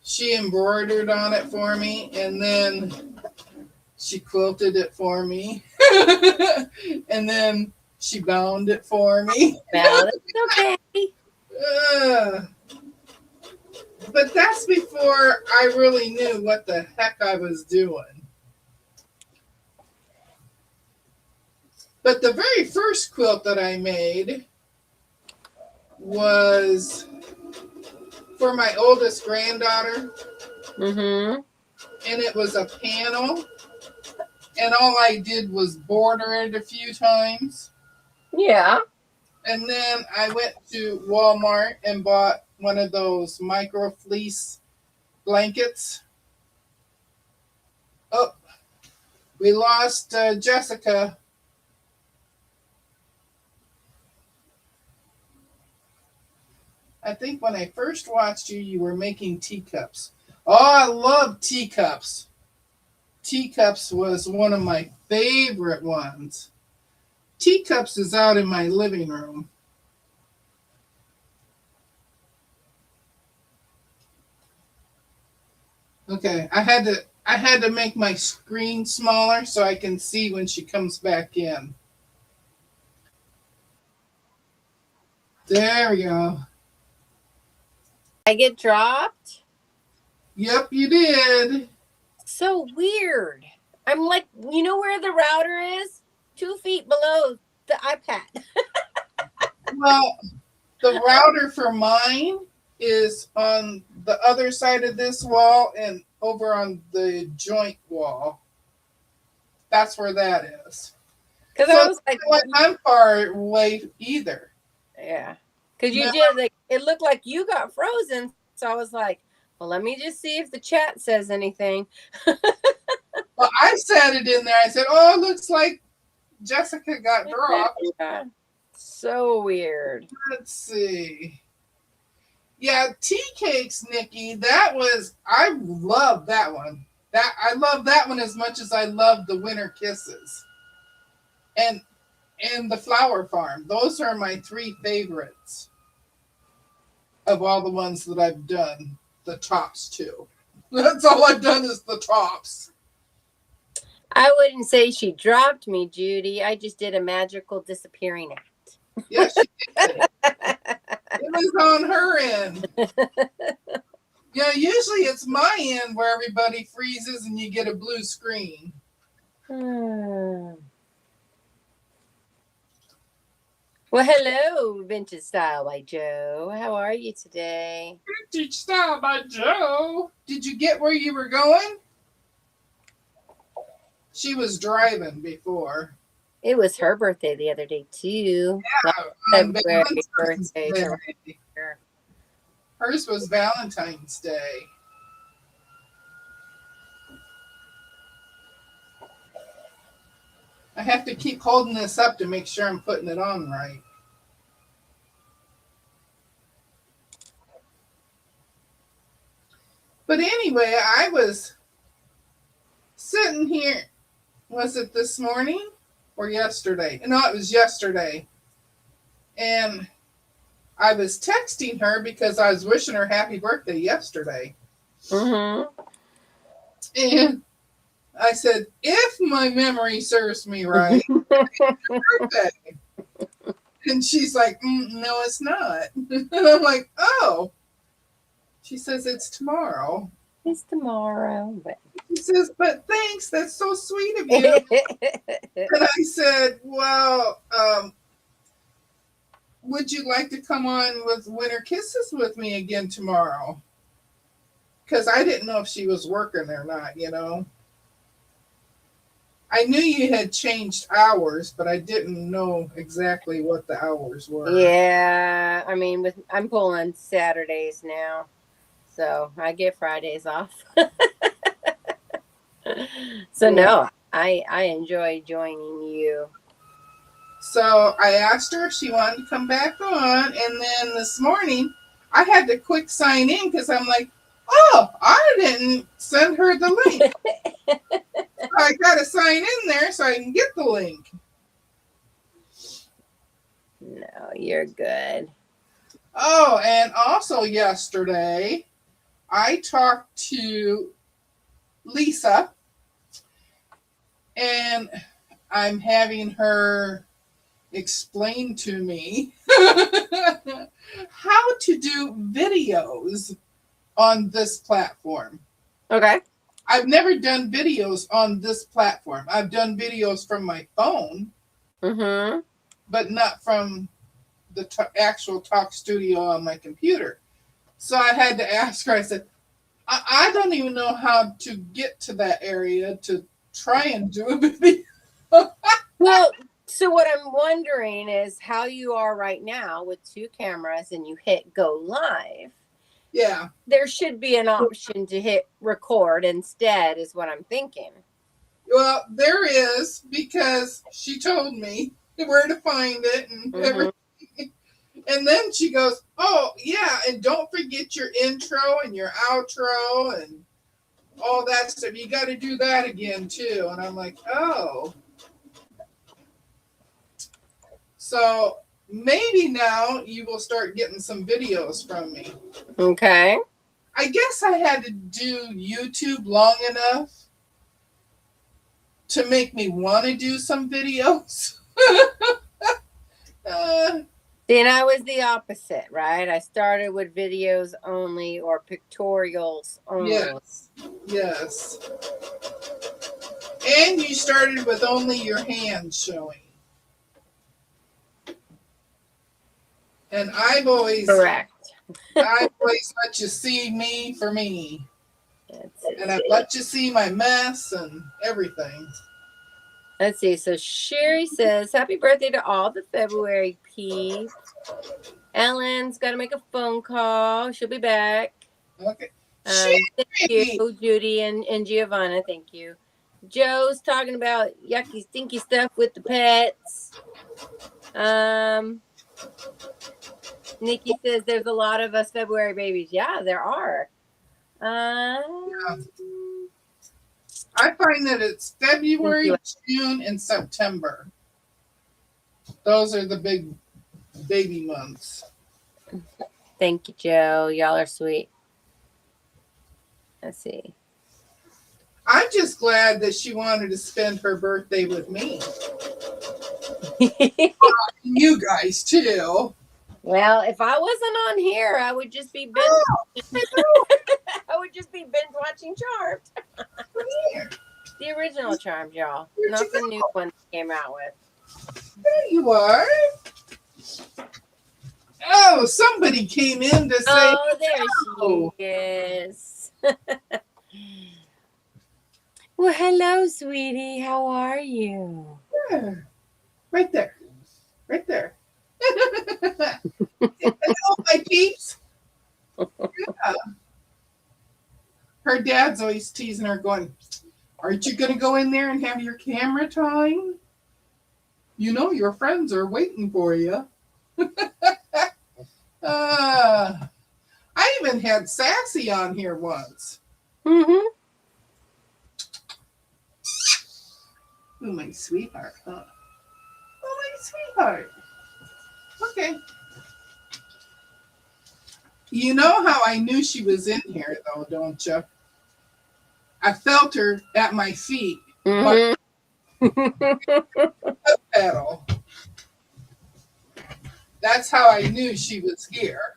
Speaker 2: She embroidered on it for me and then she quilted it for me. And then she bound it for me.
Speaker 1: Well, it's okay.
Speaker 2: But that's before I really knew what the heck I was doing. But the very first quilt that I made was for my oldest granddaughter.
Speaker 1: Mm-hmm.
Speaker 2: And it was a panel. And all I did was border it a few times.
Speaker 1: Yeah.
Speaker 2: And then I went to Walmart and bought one of those micro fleece blankets. Oh, we lost Jessica. I think when I first watched you, you were making teacups. Oh, I love teacups. Teacups was one of my favorite ones. Teacups is out in my living room. Okay, I had to make my screen smaller so I can see when she comes back in. There we go.
Speaker 1: I get dropped.
Speaker 2: Yep, you did.
Speaker 1: So weird. I'm like, you know where the router is? 2 feet below the iPad.
Speaker 2: Well, the router for mine is on the other side of this wall and over on the joint wall. That's where that is.
Speaker 1: Because
Speaker 2: So
Speaker 1: I was like,
Speaker 2: I'm far away either.
Speaker 1: yeah. Because you
Speaker 2: No.
Speaker 1: did, like, it looked like you got frozen. So I was like, well, let me just see if the chat says anything.
Speaker 2: Well, I said it in there. I said, oh, it looks like Jessica got dropped.
Speaker 1: Yeah. So weird.
Speaker 2: Let's see. Yeah, tea cakes, Nikki. I love that one. I love that one as much as I love the winter kisses. And the flower farm. Those are my 3 favorites of all the ones that I've done. The tops too. That's all I've done is the tops.
Speaker 1: I wouldn't say she dropped me, Judy. I just did a magical disappearing act.
Speaker 2: Yes, she did. It was on her end. Yeah, usually it's my end where everybody freezes and you get a blue screen.
Speaker 1: Well, hello, Vintage Style by Joe. How are you today?
Speaker 2: Vintage Style by Joe. Did you get where you were going? She was driving before.
Speaker 1: It was her birthday the other day, too.
Speaker 2: Yeah,
Speaker 1: February birthday.
Speaker 2: Hers was Valentine's Day. I have to keep holding this up to make sure I'm putting it on right. But anyway, I was sitting here. Was it this morning or yesterday? No, it was yesterday. And I was texting her because I was wishing her happy birthday yesterday.
Speaker 1: Mm-hmm.
Speaker 2: And I said, if my memory serves me right, it's your birthday. And she's like, no, it's not. And I'm like, oh. She says, it's tomorrow.
Speaker 1: It's tomorrow.
Speaker 2: She says, but thanks. That's so sweet of you. And I said, well, would you like to come on with Winter Kisses with me again tomorrow? Because I didn't know if she was working or not, you know. I knew you had changed hours, but I didn't know exactly what the hours were.
Speaker 1: Yeah, I mean, I'm pulling Saturdays now, so I get Fridays off. So no, I enjoy joining you.
Speaker 2: So I asked her if she wanted to come back on, and then this morning I had to quick sign in because I'm like, oh, I didn't send her the link. I got to sign in there so I can get the link.
Speaker 1: No, you're good.
Speaker 2: Oh, and also yesterday, I talked to Lisa, and I'm having her explain to me how to do videos on this platform.
Speaker 1: Okay.
Speaker 2: I've never done videos on this platform. I've done videos from my phone, but not from the actual Talk Studio on my computer. So I had to ask her, I said, I don't even know how to get to that area to try and do a video.
Speaker 1: Well, so what I'm wondering is how you are right now with 2 cameras and you hit go live.
Speaker 2: Yeah.
Speaker 1: There should be an option to hit record instead, is what I'm thinking.
Speaker 2: Well, there is, because she told me where to find it and everything. And then she goes, oh, yeah, and don't forget your intro and your outro and all that stuff. You got to do that again, too. And I'm like, oh. So maybe now you will start getting some videos from me.
Speaker 1: Okay.
Speaker 2: I guess I had to do YouTube long enough to make me want to do some videos.
Speaker 1: Then I was the opposite, right? I started with videos only or pictorials only.
Speaker 2: Yes. Yes. And you started with only your hands showing. And I've always
Speaker 1: Correct.
Speaker 2: let you see me for me. And I've let you see my mess and everything.
Speaker 1: Let's see. So Sherry says, happy birthday to all the February peeps. Ellen's got to make a phone call. She'll be back.
Speaker 2: Okay.
Speaker 1: Thank you, Judy and Giovanna. Thank you. Joe's talking about yucky, stinky stuff with the pets. Nikki says there's a lot of us February babies. Yeah, there are.
Speaker 2: I find that it's February, June, and September. Those are the big baby months.
Speaker 1: Thank you, Joe. Y'all are sweet. Let's see.
Speaker 2: I'm just glad that she wanted to spend her birthday with me. You guys too.
Speaker 1: Well, if I wasn't on here, I would just be binge. I would just be binge watching Charmed. The original Charmed, y'all, not the new one that came out with.
Speaker 2: There you are. Oh, somebody came in to say.
Speaker 1: Oh, there she is. Well, hello, sweetie. How are you?
Speaker 2: Yeah. Right there. Right there. Hello, my peeps. Yeah. Her dad's always teasing her, going, aren't you going to go in there and have your camera time? You know your friends are waiting for you. I even had Sassy on here once.
Speaker 1: Mm-hmm.
Speaker 2: Oh, my sweetheart, huh? Oh, my sweetheart. Okay. You know how I knew she was in here, though, don't you? I felt her at my feet.
Speaker 1: Mm-hmm.
Speaker 2: Pedal. That's how I knew she was here.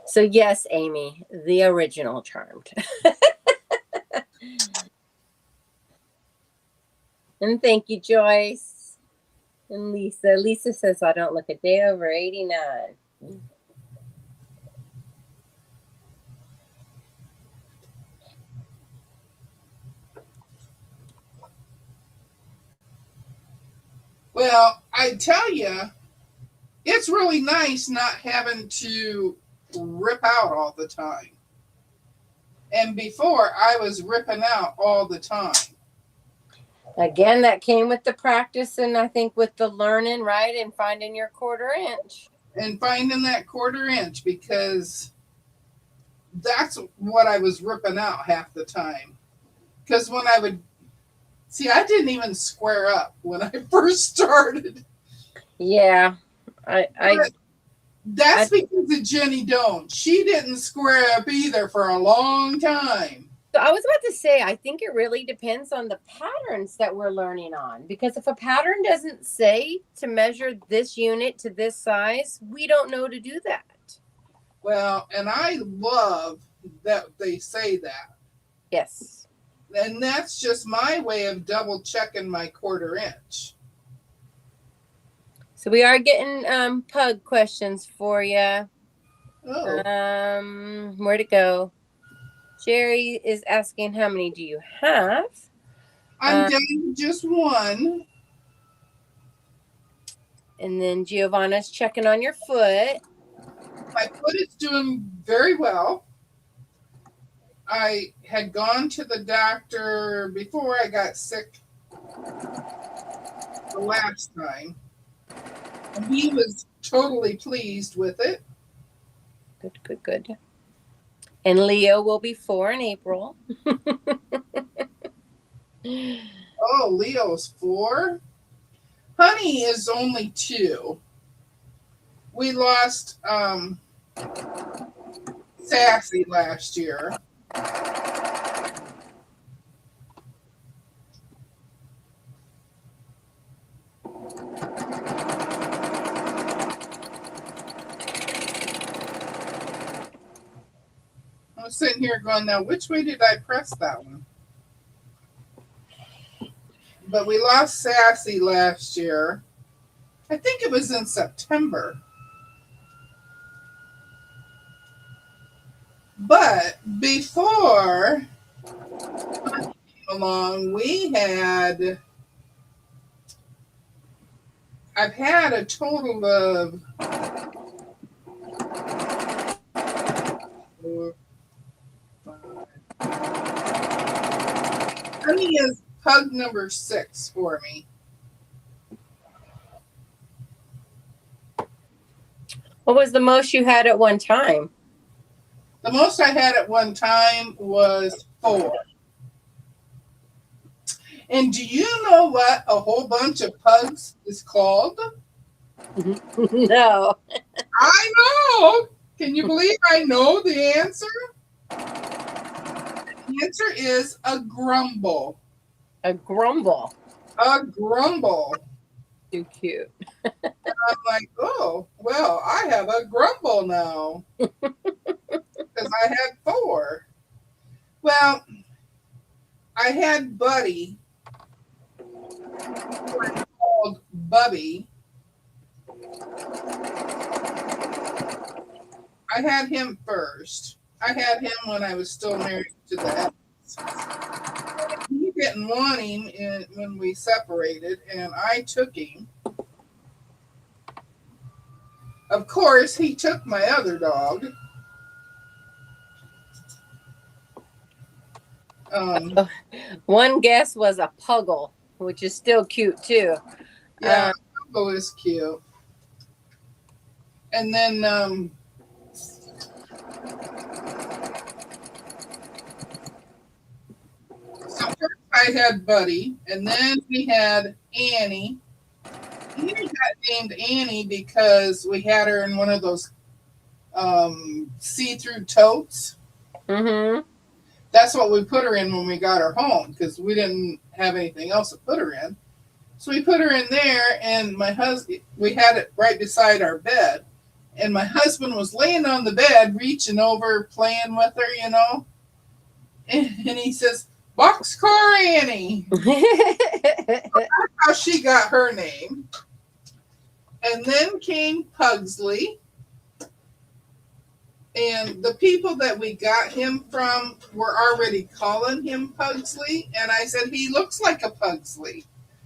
Speaker 1: So yes, Amy, the original Charmed. And thank you, Joyce. And Lisa. Lisa says I don't look a day over 89.
Speaker 2: Well, I tell you, it's really nice not having to rip out all the time. And before, I was ripping out all the time.
Speaker 1: Again, that came with the practice and I think with the learning, right? And finding your quarter inch.
Speaker 2: And finding that quarter inch, because that's what I was ripping out half the time. Because when I would, see, I didn't even square up when I first started.
Speaker 1: Yeah.
Speaker 2: That's because of Jenny Doan. She didn't square up either for a long time.
Speaker 1: So I was about to say, I think it really depends on the patterns that we're learning on. Because if a pattern doesn't say to measure this unit to this size, we don't know to do that.
Speaker 2: Well, and I love that they say that.
Speaker 1: Yes.
Speaker 2: And that's just my way of double checking my quarter inch.
Speaker 1: So we are getting pug questions for you.
Speaker 2: Oh.
Speaker 1: Where'd it go? Jerry is asking how many do you have?
Speaker 2: I'm down to just one.
Speaker 1: And then Giovanna's checking on your foot.
Speaker 2: My foot is doing very well. I had gone to the doctor before I got sick the last time. And he was totally pleased with it.
Speaker 1: Good, good, good. And Leo will be 4 in April.
Speaker 2: Oh, Leo's 4? Honey is only 2. We lost Sassy last year. I was sitting here going, now which way did I press that one? But we lost Sassy last year. I think it was in September. But before I came along, I've had a total of 4, 5. Honey is pug number 6 for me.
Speaker 1: What was the most you had at one time?
Speaker 2: The most I had at one time was 4. And do you know what a whole bunch of pugs is called?
Speaker 1: No.
Speaker 2: I know. Can you believe I know the answer? The answer is a grumble.
Speaker 1: A grumble.
Speaker 2: A grumble.
Speaker 1: Too cute.
Speaker 2: And I'm like, oh, well, I have a grumble now. Because I had 4. Well, I had Buddy, called Bubby. I had him first. I had him when I was still married to the Evans. He didn't want him when we separated, and I took him. Of course, he took my other dog.
Speaker 1: One guess was a puggle, which is still cute too.
Speaker 2: Yeah, Puggle is cute. And then so first I had Buddy, and then we had Annie. Annie got named Annie because we had her in one of those see-through totes.
Speaker 1: Mm-hmm.
Speaker 2: That's what we put her in when we got her home because we didn't have anything else to put her in. So we put her in there, and my husband, we had it right beside our bed. And my husband was laying on the bed, reaching over, playing with her, you know. And he says, Boxcar Annie. That's how she got her name. And then came Pugsley. And the people that we got him from were already calling him Pugsley. And I said, he looks like a Pugsley.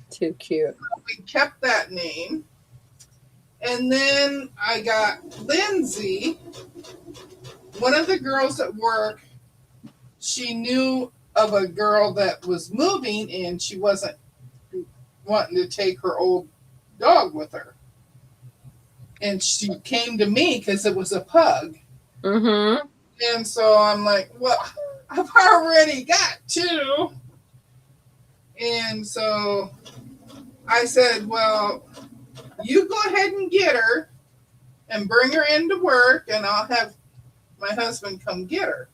Speaker 1: Too cute.
Speaker 2: So we kept that name. And then I got Lindsay. One of the girls at work, she knew of a girl that was moving and she wasn't wanting to take her old dog with her. And she came to me because it was a pug.
Speaker 1: Mm-hmm.
Speaker 2: And so I'm like, well, I've already got 2. And so I said, well, you go ahead and get her and bring her into work, and I'll have my husband come get her.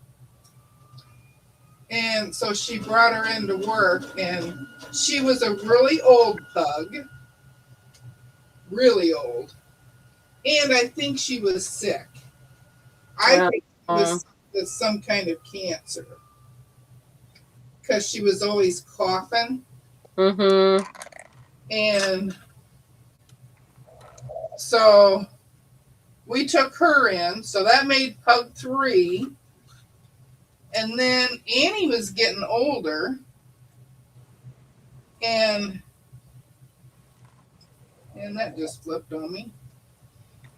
Speaker 2: And so she brought her into work, and she was a really old pug, really old. And I think she was sick. I think it was some kind of cancer because she was always coughing.
Speaker 1: Mm-hmm.
Speaker 2: And so we took her in. So that made Pug 3. And then Annie was getting older. And that just flipped on me.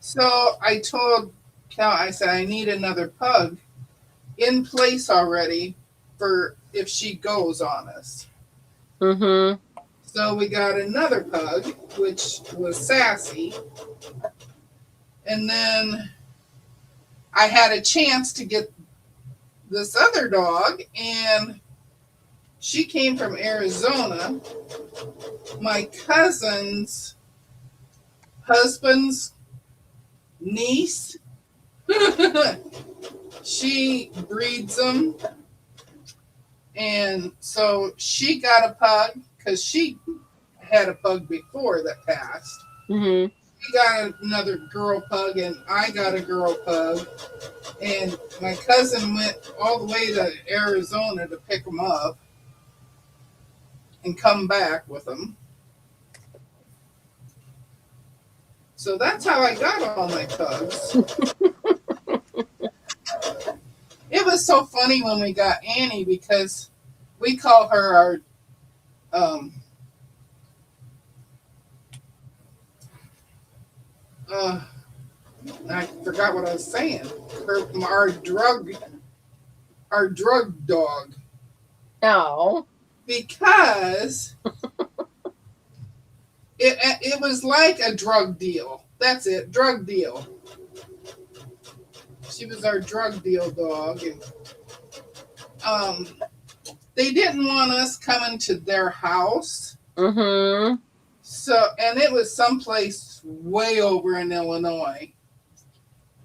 Speaker 2: So I told Cal, I said, I need another pug in place already for if she goes on us.
Speaker 1: Mm-hmm.
Speaker 2: So we got another pug, which was Sassy. And then I had a chance to get this other dog, and she came from Arizona. my cousin's husband's niece. She breeds them. And so she got a pug because she had a pug before that passed.
Speaker 1: Mm-hmm.
Speaker 2: She got another girl pug, and I got a girl pug. And my cousin went all the way to Arizona to pick them up and come back with them. So that's how I got all my pugs. It was so funny when we got Annie because we call her our I forgot what I was saying. Our drug dog.
Speaker 1: Oh.
Speaker 2: Because it was like a drug deal. That's it, drug deal. She was our drug deal dog, and they didn't want us coming to their house.
Speaker 1: Mm-hmm.
Speaker 2: So, and it was someplace way over in Illinois.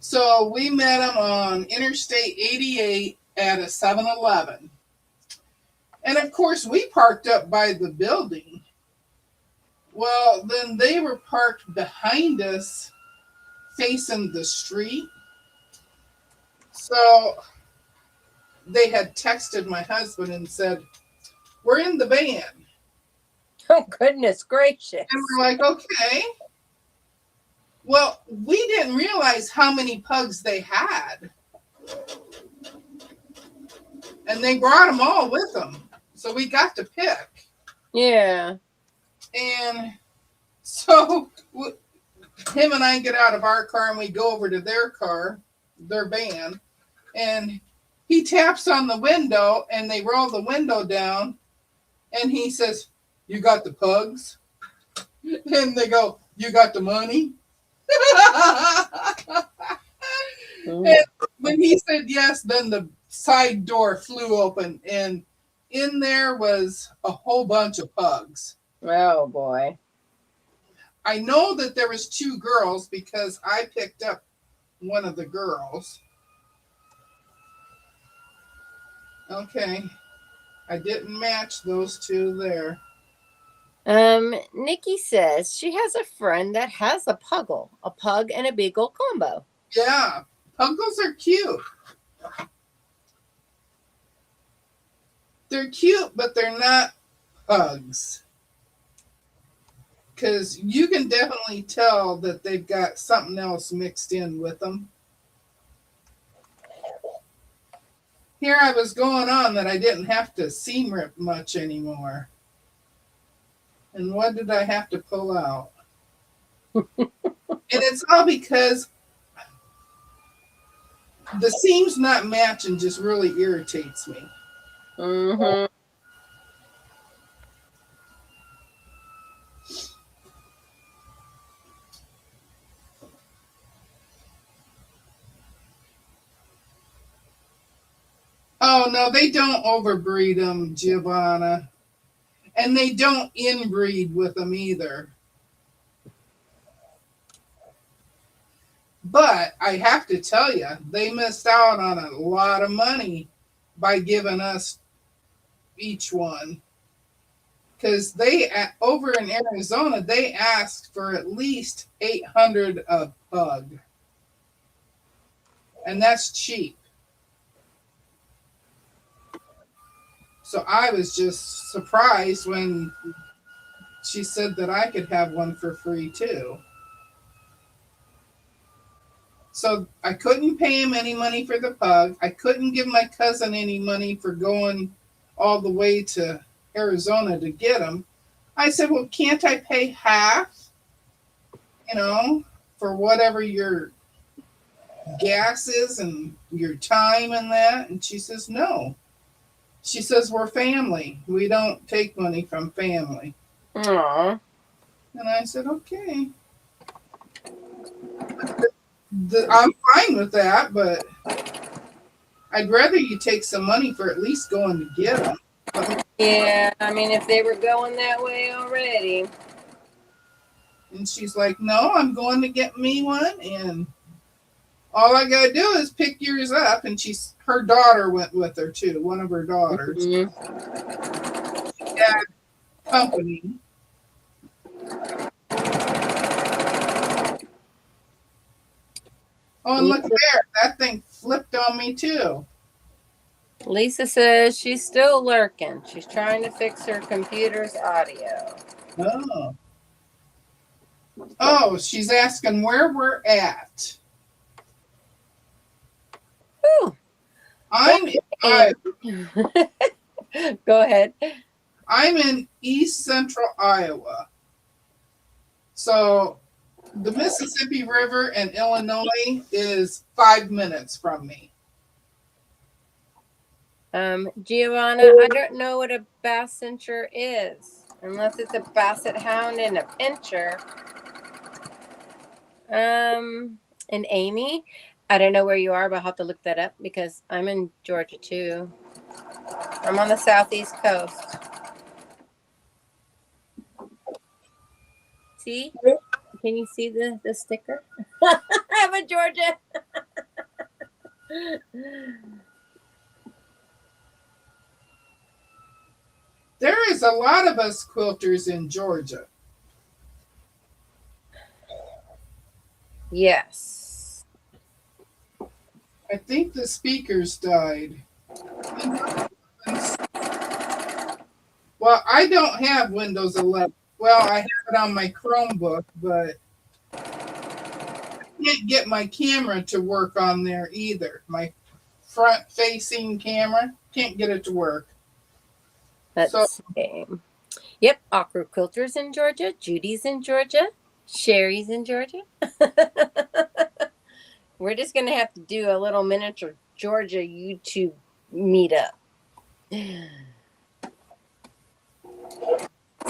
Speaker 2: So we met them on Interstate 88 at a 7-Eleven. And of course, we parked up by the building. Well, then they were parked behind us, facing the street. So they had texted my husband and said, "We're in the van."
Speaker 1: Oh, goodness gracious.
Speaker 2: And we're like, okay. Well, we didn't realize how many pugs they had. And they brought them all with them. So we got to pick.
Speaker 1: Yeah.
Speaker 2: And so him and I get out of our car and we go over to their car, their van. And he taps on the window and they roll the window down. And he says, "You got the pugs?" And they go, "You got the money?" And when he said yes, then the side door flew open and in there was a whole bunch of pugs.
Speaker 1: Oh, boy.
Speaker 2: I know that there was 2 girls because I picked up one of the girls. Okay. I didn't match those 2 there.
Speaker 1: Nikki says she has a friend that has a puggle, a pug and a beagle combo.
Speaker 2: Yeah, puggles are cute. They're cute, but they're not pugs. Because you can definitely tell that they've got something else mixed in with them. Here I was going on that I didn't have to seam rip much anymore. And what did I have to pull out? And it's all because the seams not matching just really irritates me.
Speaker 1: Mm-hmm.
Speaker 2: Oh, no, they don't overbreed them, Giovanna. And they don't inbreed with them either. But I have to tell you, they missed out on a lot of money by giving us each one. Because they, over in Arizona, they asked for at least $800 a pug. And that's cheap. So I was just surprised when she said that I could have one for free too. So I couldn't pay him any money for the pug. I couldn't give my cousin any money for going all the way to Arizona to get him. I said, "Well, can't I pay half, for whatever your gas is and your time and that?" And she says, "No." She says, "We're family. We don't take money from family."
Speaker 1: Aww.
Speaker 2: And I said, "Okay. I'm fine with that, but I'd rather you take some money for at least going to get them."
Speaker 1: Yeah, I mean, if they were going that way already.
Speaker 2: And she's like, no, I'm going to get me one. And all I got to do is pick yours up. And her daughter went with her too, one of her daughters.
Speaker 1: Mhm.
Speaker 2: She had company. Oh, and look there. That thing flipped on me too.
Speaker 1: Lisa says she's still lurking. She's trying to fix her computer's audio.
Speaker 2: Oh. Oh, she's asking where we're at.
Speaker 1: Whew.
Speaker 2: I'm in
Speaker 1: Go ahead.
Speaker 2: I'm in East Central Iowa. So the Mississippi River and Illinois is 5 minutes from me.
Speaker 1: Giovanna, I don't know what a bass cincher is, unless it's a basset hound and a pincher. And Amy, I don't know where you are, but I'll have to look that up because I'm in Georgia too. I'm on the southeast coast. See? Can you see the sticker? I'm in Georgia.
Speaker 2: There is a lot of us quilters in Georgia.
Speaker 1: Yes.
Speaker 2: I think the speakers died. Well, I don't have Windows 11. Well, I have it on my Chromebook, but I can't get my camera to work on there either. My front-facing camera, can't get it to work.
Speaker 1: Let's see. Yep, Awkward Quilters in Georgia. Judy's in Georgia. Sherry's in Georgia. We're just going to have to do a little miniature Georgia YouTube meetup. It's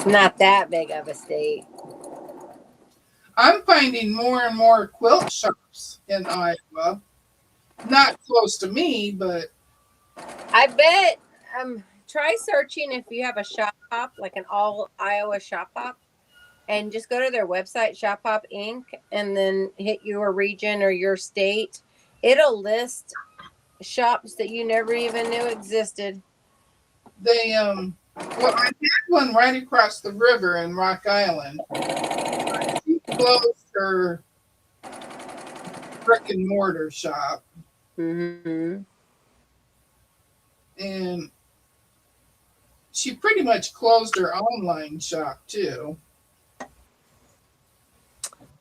Speaker 1: not that big of a state.
Speaker 2: I'm finding more and more quilt shops in Iowa. Not close to me, but
Speaker 1: I bet try searching if you have a shop hop, like an all Iowa shop hop, and just go to their website, Shop Hop Inc., and then hit your region or your state. It'll list shops that you never even knew existed.
Speaker 2: they well, I had one right across the river in Rock Island. She closed her brick and mortar shop.
Speaker 1: Mm-hmm.
Speaker 2: And she pretty much closed her online shop too.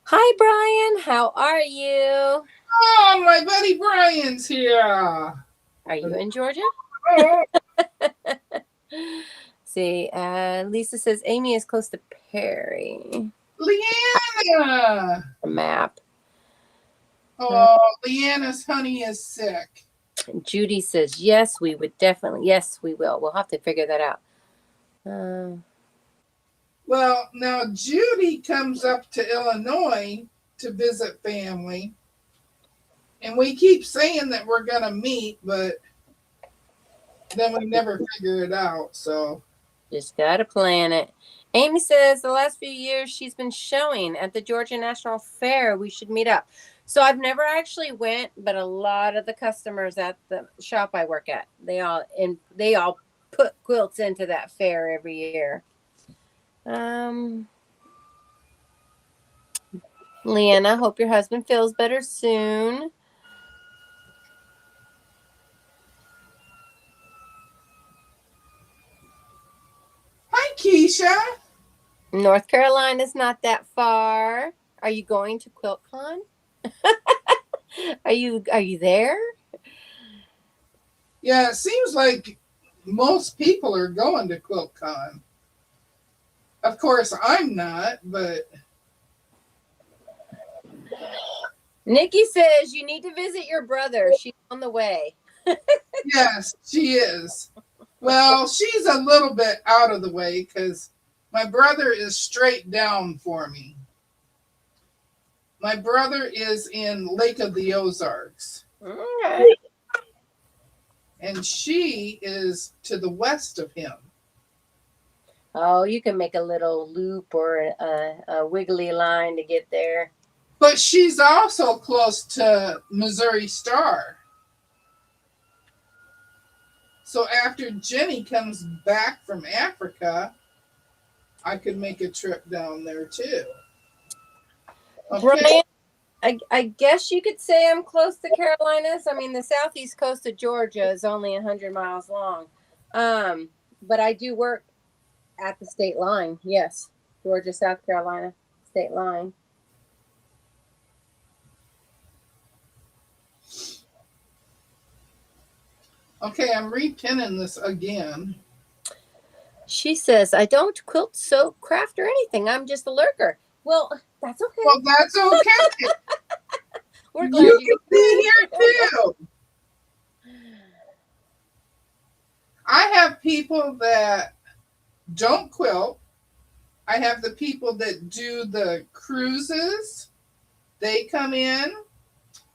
Speaker 1: Hi, Brian. How are you?
Speaker 2: Oh, my buddy Brian's here.
Speaker 1: Are you in Georgia?
Speaker 2: Oh.
Speaker 1: See, Lisa says Amy is close to Perry.
Speaker 2: Leanna.
Speaker 1: The map.
Speaker 2: Oh, Leanna's honey is sick.
Speaker 1: And Judy says, yes, we would definitely. Yes, we will. We'll have to figure that out.
Speaker 2: Well, now Judy comes up to Illinois to visit family. And we keep saying that we're going to meet, but then we never figure it out. So
Speaker 1: just got to plan it. Amy says the last few years she's been showing at the Georgia National Fair. We should meet up. So I've never actually went, but a lot of the customers at the shop I work at, they all put quilts into that fair every year. Leanna, hope your husband feels better soon.
Speaker 2: hi, Keisha.
Speaker 1: North Carolina's not that far. Are you going to QuiltCon? Are you there?
Speaker 2: Yeah, it seems like most people are going to QuiltCon. Of course, I'm not, but
Speaker 1: Nikki says you need to visit your brother. She's on the way.
Speaker 2: yes, she is. Well, she's a little bit out of the way because my brother is straight down for me. My brother is in Lake of the Ozarks.
Speaker 1: Okay.
Speaker 2: And she is to the west of him.
Speaker 1: Oh, you can make a little loop or a wiggly line to get there.
Speaker 2: But she's also close to Missouri Star. So after Jenny comes back from Africa, I could make a trip down there too. Okay.
Speaker 1: Brian, I guess you could say I'm close to Carolinas. I mean, the southeast coast of Georgia is only 100 miles long. But I do work at the state line. Yes, Georgia, South Carolina state line.
Speaker 2: Okay, I'm repinning this again.
Speaker 1: She says, I don't quilt, sew, craft, or anything. I'm just a lurker. Well, that's okay.
Speaker 2: Well, that's okay.
Speaker 1: We're glad
Speaker 2: you can be here too. I have people that don't quilt. I have the people that do the cruises. They come in.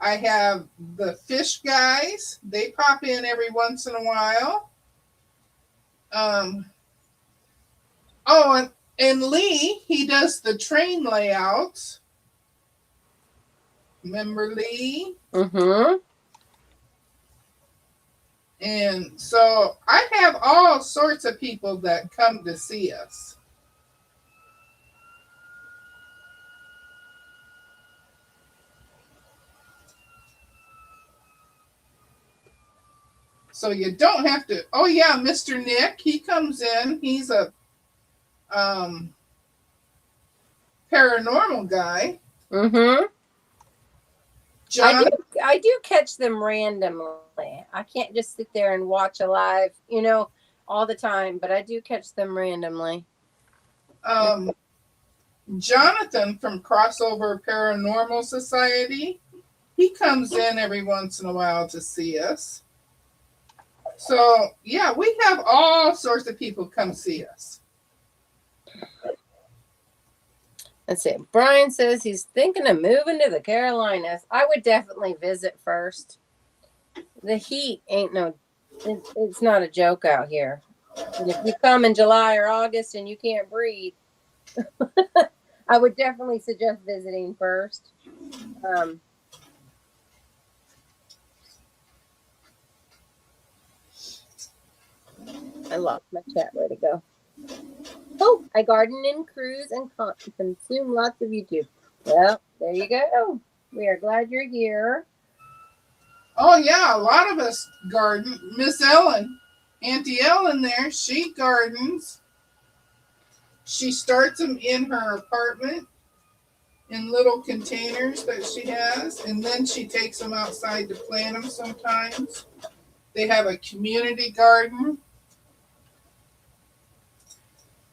Speaker 2: I have the fish guys. They pop in every once in a while. And Lee, he does the train layouts. Remember Lee?
Speaker 1: Mm-hmm.
Speaker 2: And so I have all sorts of people that come to see us. So you don't have to. Oh yeah, Mr. Nick, he comes in. He's a paranormal guy.
Speaker 1: Mm-hmm.
Speaker 2: John,
Speaker 1: I do catch them randomly. I can't just sit there and watch a live, all the time, but I do catch them randomly.
Speaker 2: Jonathan from Crossover Paranormal Society, he comes in every once in a while to see us. So yeah, we have all sorts of people come see us.
Speaker 1: Let's see. Brian says he's thinking of moving to the Carolinas. I would definitely visit first. The heat ain't it's not a joke out here. And if you come in July or August and you can't breathe, I would definitely suggest visiting first. I lost my chat. Where'd it go? Oh, I garden and cruise and consume lots of YouTube. Well, there you go. We are glad you're here.
Speaker 2: Oh yeah, a lot of us garden. Miss Ellen, Auntie Ellen there, she gardens. She starts them in her apartment in little containers that she has, and then she takes them outside to plant them sometimes. They have a community garden.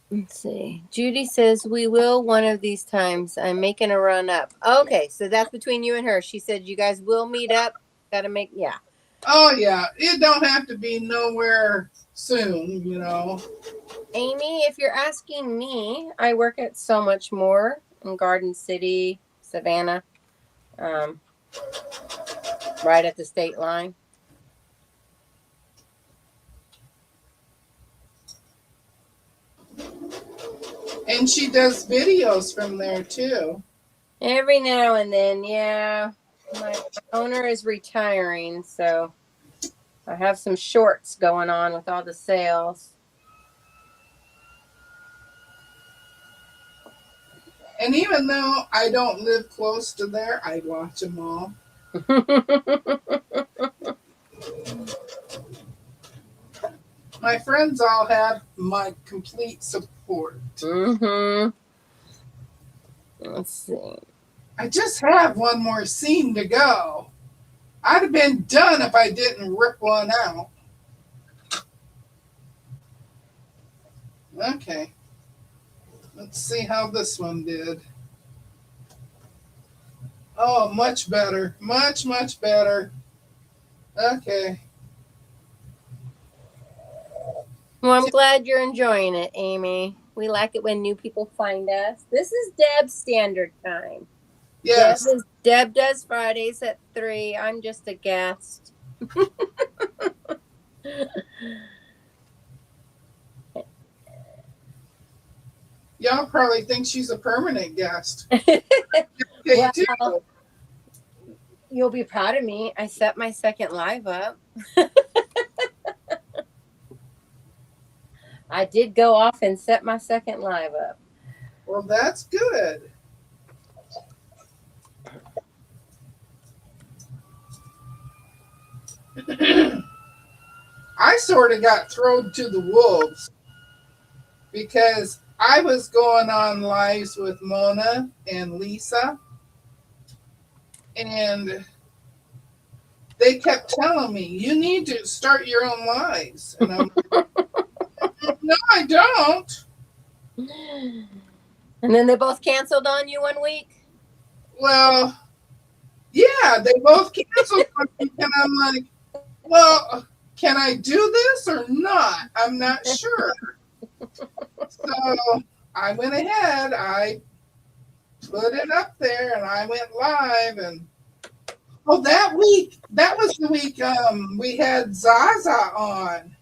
Speaker 1: Let's see. Judy says we will one of these times. I'm making a run up. Okay, so that's between you and her. She said you guys will meet up. Gotta make
Speaker 2: Oh yeah, it don't have to be nowhere soon,
Speaker 1: Amy, if you're asking me, I work at So Much More in Garden City, Savannah, right at the state line.
Speaker 2: And she does videos from there too.
Speaker 1: Every now and then, yeah. My owner is retiring, so I have some shorts going on with all the sales.
Speaker 2: And even though I don't live close to there, I watch them all. My friends all have my complete support.
Speaker 1: Mm-hmm. Let's see.
Speaker 2: I just have one more scene to go. I'd have been done if I didn't rip one out. Okay. Let's see how this one did. Oh, much better. Much, much better. Okay.
Speaker 1: Well, I'm glad you're enjoying it, Amy. We like it when new people find us. This is Deb's standard time.
Speaker 2: Yes.
Speaker 1: Deb does Fridays at 3. I'm just a guest.
Speaker 2: Y'all probably think she's a permanent guest. Okay,
Speaker 1: Well,
Speaker 2: too.
Speaker 1: you'll be proud of me. I set my second live up. I did go off and set my second live up.
Speaker 2: Well, that's good. I sort of got thrown to the wolves because I was going on lives with Mona and Lisa, and they kept telling me, you need to start your own lives. And I'm like, no, I don't.
Speaker 1: And then they both canceled on you one week?
Speaker 2: Well, yeah, they both canceled on me, and I'm like, well, can I do this or not? I'm not sure. So I went ahead, I put it up there, and I went live. And oh, that was the week we had Zaza on.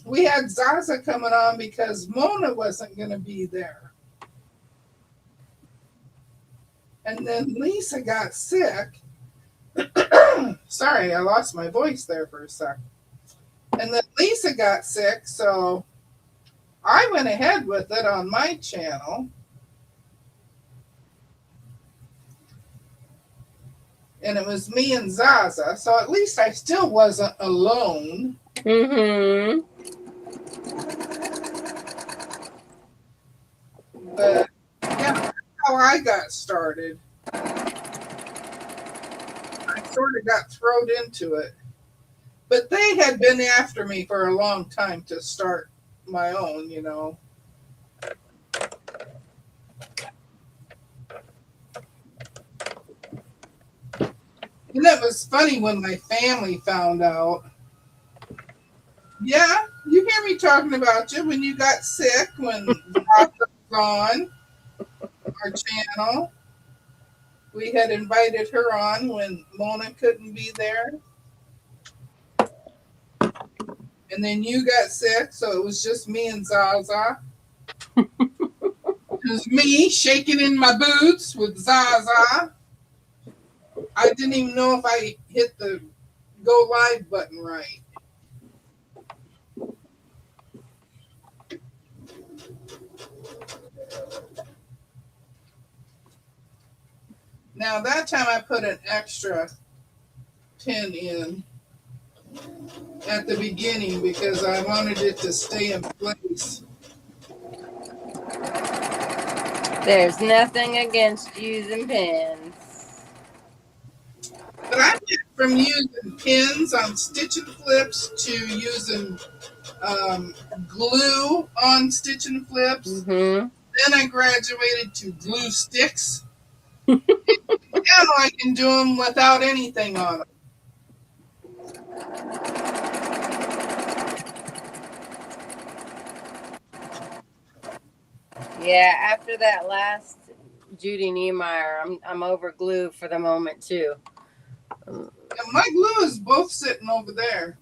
Speaker 2: We had Zaza coming on because Mona wasn't going to be there. And then Lisa got sick. Sorry, I lost my voice there for a sec. And then Lisa got sick, so I went ahead with it on my channel. And it was me and Zaza, so at least I still wasn't alone.
Speaker 1: Mm-hmm.
Speaker 2: But yeah, that's how I got started. I sort of got thrown into it. But they had been after me for a long time to start my own, you know. And it was funny when my family found out. Yeah, you hear me talking about you when you got sick, when Zaza was on our channel. We had invited her on when Mona couldn't be there. And then you got sick, so it was just me and Zaza. It was me shaking in my boots with Zaza. I didn't even know if I hit the go live button right. Now that time I put an extra pin in at the beginning because I wanted it to stay in place.
Speaker 1: There's nothing against using pins.
Speaker 2: But I went from using pins on Stitch and Flips to using glue on Stitch and Flips.
Speaker 1: Mm-hmm.
Speaker 2: Then I graduated to glue sticks. Now I can do them without anything on them.
Speaker 1: Yeah, after that last Judy Niemeyer, I'm over glue for the moment too.
Speaker 2: And my glue is both sitting over there.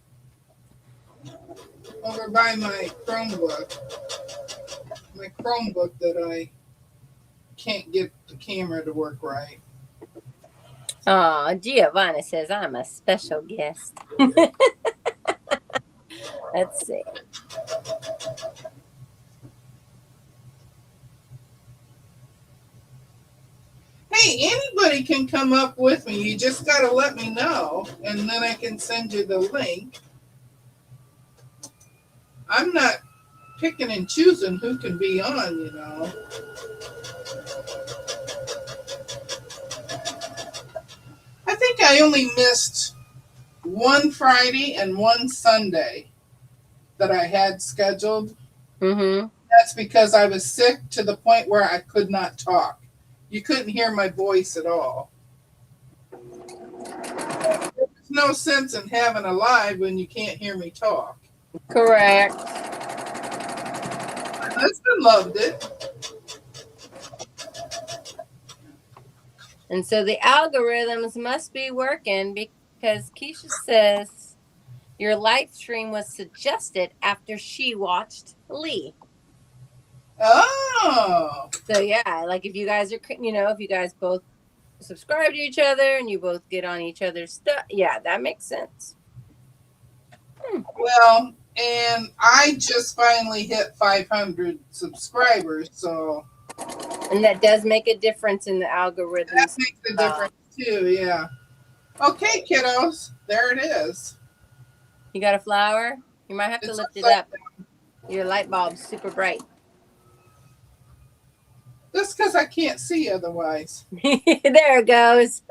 Speaker 2: Over by my Chromebook. My Chromebook that I can't get the camera to work right.
Speaker 1: Oh, Giovanna says I'm a special guest. Let's see.
Speaker 2: Hey, anybody can come up with me. You just got to let me know, and then I can send you the link. I'm not picking and choosing who can be on, you know. I think I only missed one Friday and one Sunday that I had scheduled.
Speaker 1: Mm-hmm.
Speaker 2: That's because I was sick to the point where I could not talk. You couldn't hear my voice at all. There's no sense in having a live when you can't hear me talk.
Speaker 1: Correct.
Speaker 2: My husband loved it.
Speaker 1: And so the algorithms must be working because Keisha says your live stream was suggested after she watched Lee.
Speaker 2: Oh,
Speaker 1: So yeah, like if you guys are, if you guys both subscribe to each other and you both get on each other's stuff, yeah, that makes sense.
Speaker 2: well, and I just finally hit 500 subscribers, so.
Speaker 1: And that does make a difference in the algorithms.
Speaker 2: That makes a difference too, yeah. Okay, kiddos, there it is.
Speaker 1: You got a flower? You might have to lift it up. Your light bulb's super bright.
Speaker 2: Just because I can't see otherwise.
Speaker 1: There it goes.
Speaker 2: Is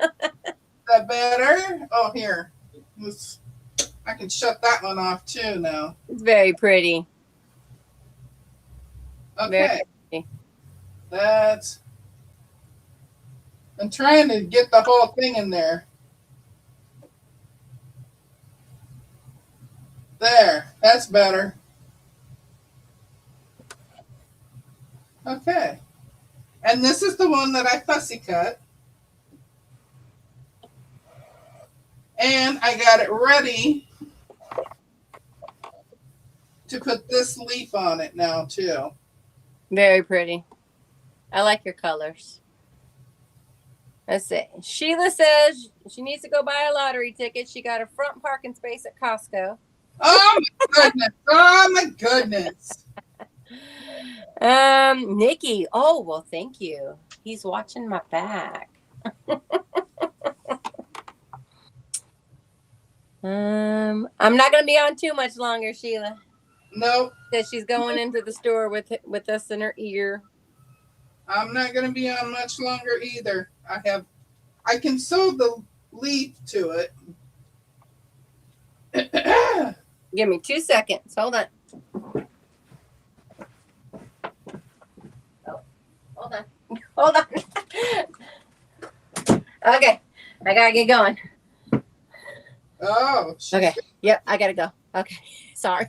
Speaker 2: that better? Oh, here. I can shut that one off too now.
Speaker 1: It's very pretty.
Speaker 2: Okay.
Speaker 1: Very pretty.
Speaker 2: I'm trying to get the whole thing in there. There, that's better. Okay. And this is the one that I fussy cut. And I got it ready to put this leaf on it now too.
Speaker 1: Very pretty. I like your colors. Let's see. Sheila says she needs to go buy a lottery ticket. She got a front parking space at Costco.
Speaker 2: Oh my goodness. Oh my goodness.
Speaker 1: Nikki. Oh, well, thank you. He's watching my back. I'm not going to be on too much longer, Sheila.
Speaker 2: Nope.
Speaker 1: Because she's going into the store with us in her ear.
Speaker 2: I'm not going to be on much longer either. I can sew the leaf to it.
Speaker 1: Give me 2 seconds. Hold on. Oh, hold on. Hold on. Okay. I got to get going.
Speaker 2: Oh.
Speaker 1: Okay. Yep. I got to go. Okay. Sorry.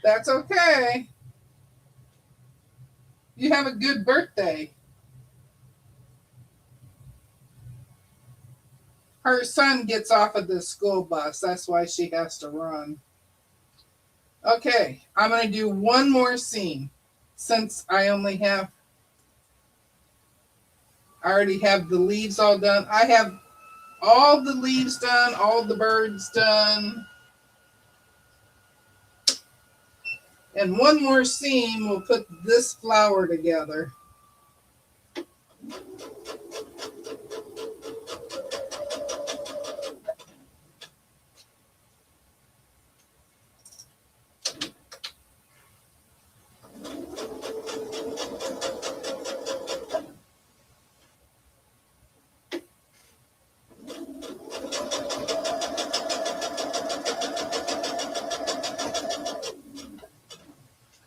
Speaker 2: That's okay. You have a good birthday. Her son gets off of the school bus. That's why she has to run. Okay, I'm going to do one more scene since I already have the leaves all done. I have all the leaves done, all the birds done. And one more scene, we'll put this flower together.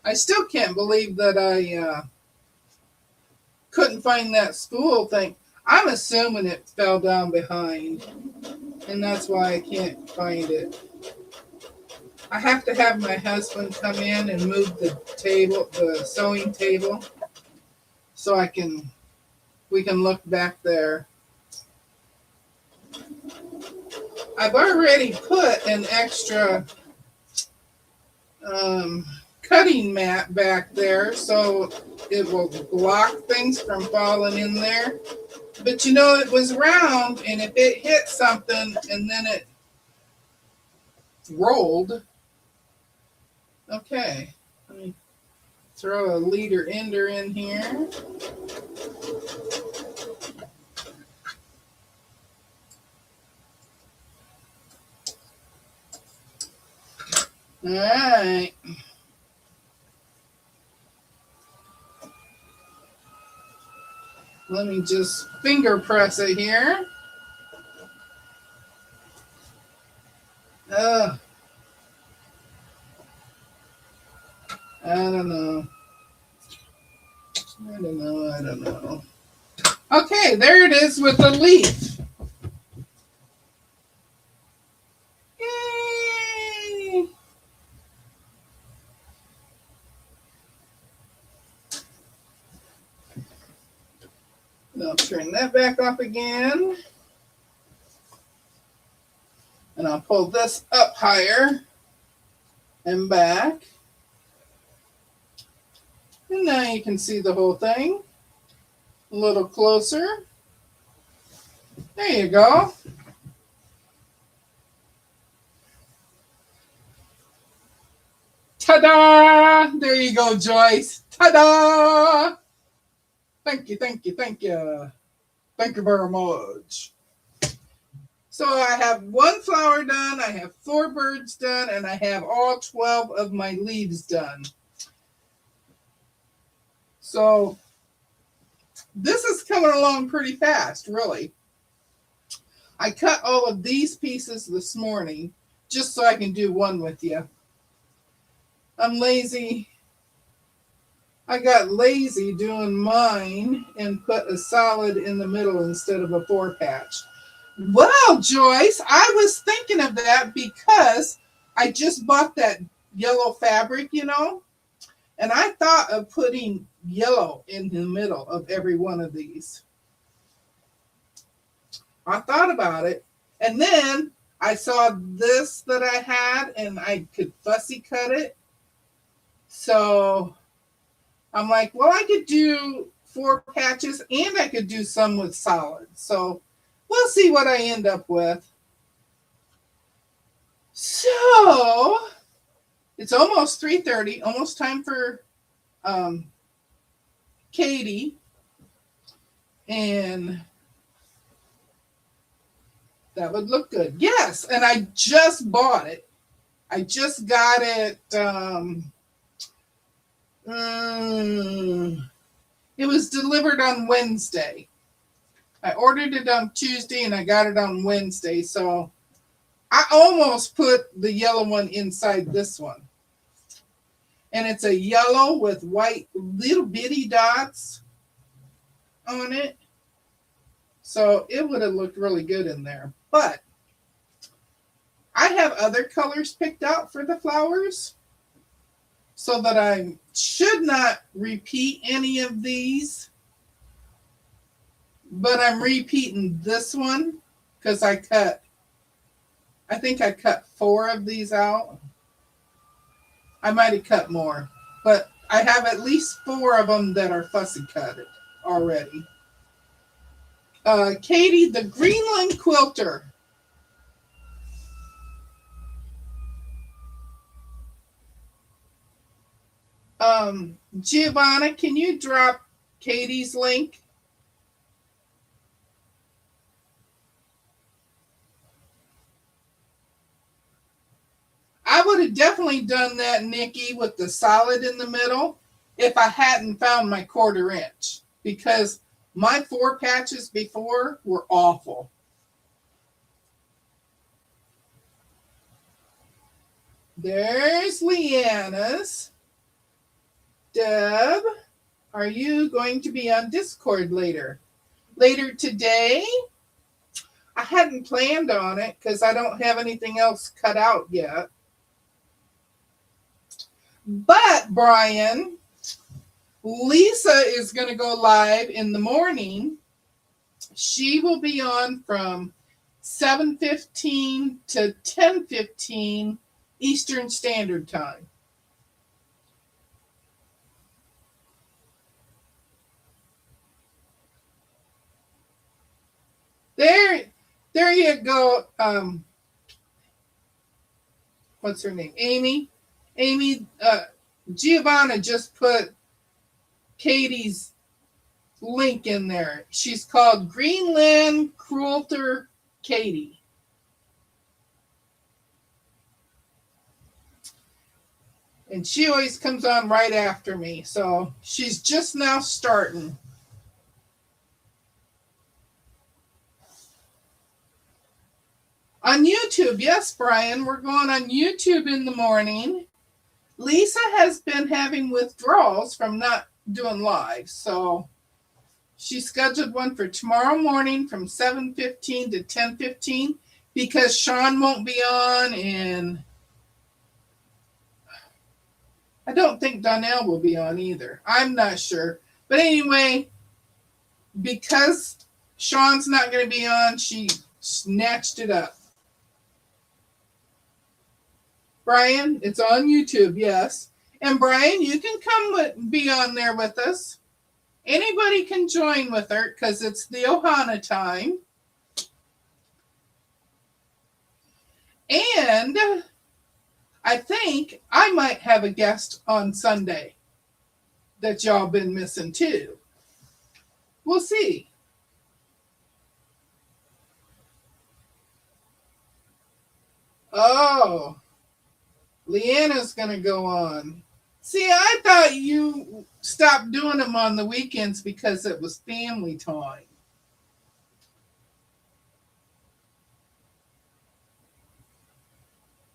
Speaker 2: I still can't believe that I couldn't find that spool thing. I'm assuming it fell down behind, and that's why I can't find it. I have to have my husband come in and move the sewing table, so we can look back there. I've already put an extra cutting mat back there, so it will block things from falling in there. But it was round, and if it hit something and then it rolled. Okay, let me throw a leader ender in here. All right. Let me just finger press it here. I don't know. I don't know. Okay, there it is with the leaf. Yay! And I'll turn that back off again. And I'll pull this up higher and back. And now you can see the whole thing. A little closer. There you go. Ta-da! There you go, Joyce. Ta-da! Thank you, thank you, thank you. Thank you very much. So I have one flower done, I have 4 birds done, and I have all 12 of my leaves done. So this is coming along pretty fast, really. I cut all of these pieces this morning just so I can do one with you. I'm lazy. I got lazy doing mine and put a solid in the middle instead of a 4-patch. Well, Joyce, I was thinking of that because I just bought that yellow fabric, you know, and I thought of putting yellow in the middle of every one of these. I thought about it, and then I saw this that I had, and I could fussy cut it. So I'm like, well, I could do 4 patches, and I could do some with solid. So we'll see what I end up with. So it's almost 3:30, almost time for Katie. And that would look good. Yes, and I just bought it. I just got it. It was delivered on Wednesday. I ordered it on Tuesday and I got it on Wednesday. So I almost put the yellow one inside this one. And it's a yellow with white little bitty dots on it. So it would have looked really good in there. But I have other colors picked out for the flowers so that I should not repeat any of these. But I'm repeating this one because I think I cut 4 of these out. I might have cut more, but I have at least 4 of them that are fussy cutted already. Katie, the Greenland quilter. Giovanna, can you drop Katie's link? I would have definitely done that, Nikki, with the solid in the middle if I hadn't found my 1/4 inch, because my 4 patches before were awful. There's Leanna's. Deb, are you going to be on Discord later? Later today? I hadn't planned on it because I don't have anything else cut out yet. But, Brian, Lisa is going to go live in the morning. She will be on from 7:15 to 10:15 Eastern Standard Time. There you go. What's her name? Amy. Giovanna just put Katie's link in there. She's called Greenland Quilter Katie. And she always comes on right after me. So she's just now starting. On YouTube, yes, Brian, we're going on YouTube in the morning. Lisa has been having withdrawals from not doing live, so she scheduled one for tomorrow morning from 7:15 to 10:15 because Sean won't be on, and I don't think Donnell will be on either. I'm not sure. But anyway, because Sean's not going to be on, she snatched it up. Brian, it's on YouTube, yes. And Brian, you can be on there with us. Anybody can join with her because it's the Ohana time. And I think I might have a guest on Sunday that y'all been missing too. We'll see. Oh, Leanna's going to go on. See, I thought you stopped doing them on the weekends because it was family time.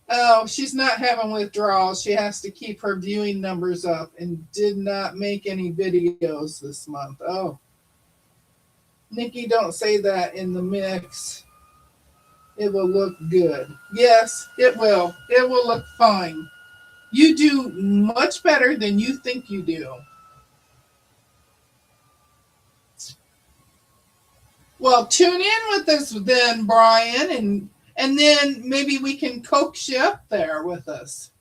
Speaker 2: Oh, she's not having withdrawals. She has to keep her viewing numbers up and did not make any videos this month. Oh, Nikki, don't say that in the mix. It will look good. Yes, it will. It will look fine. You do much better than you think you do. Well, tune in with us then, Brian, and then maybe we can coax you up there with us.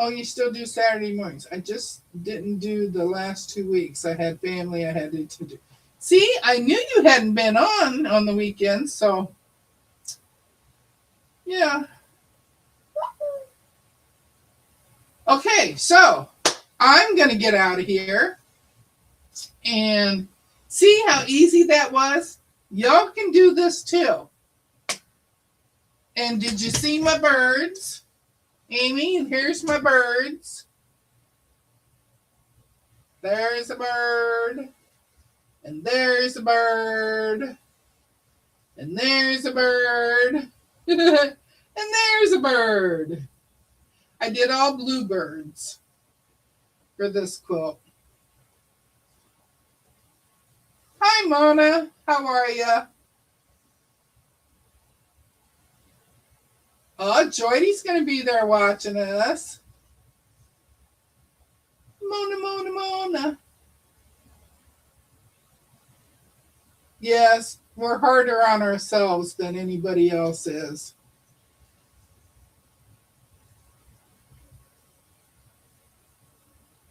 Speaker 2: Oh, you still do Saturday mornings. I just didn't do the last 2 weeks. I had family I had to do. See, I knew you hadn't been on the weekends, so yeah. Okay, so I'm going to get out of here and see how easy that was. Y'all can do this too. And did you see my birds? Amy, here's my birds. There's a bird. And there's a bird. And there's a bird. And there's a bird. I did all bluebirds for this quilt. Hi, Mona. How are you? Oh, Joydy's going to be there watching us. Mona, Mona, Mona. Yes, we're harder on ourselves than anybody else is.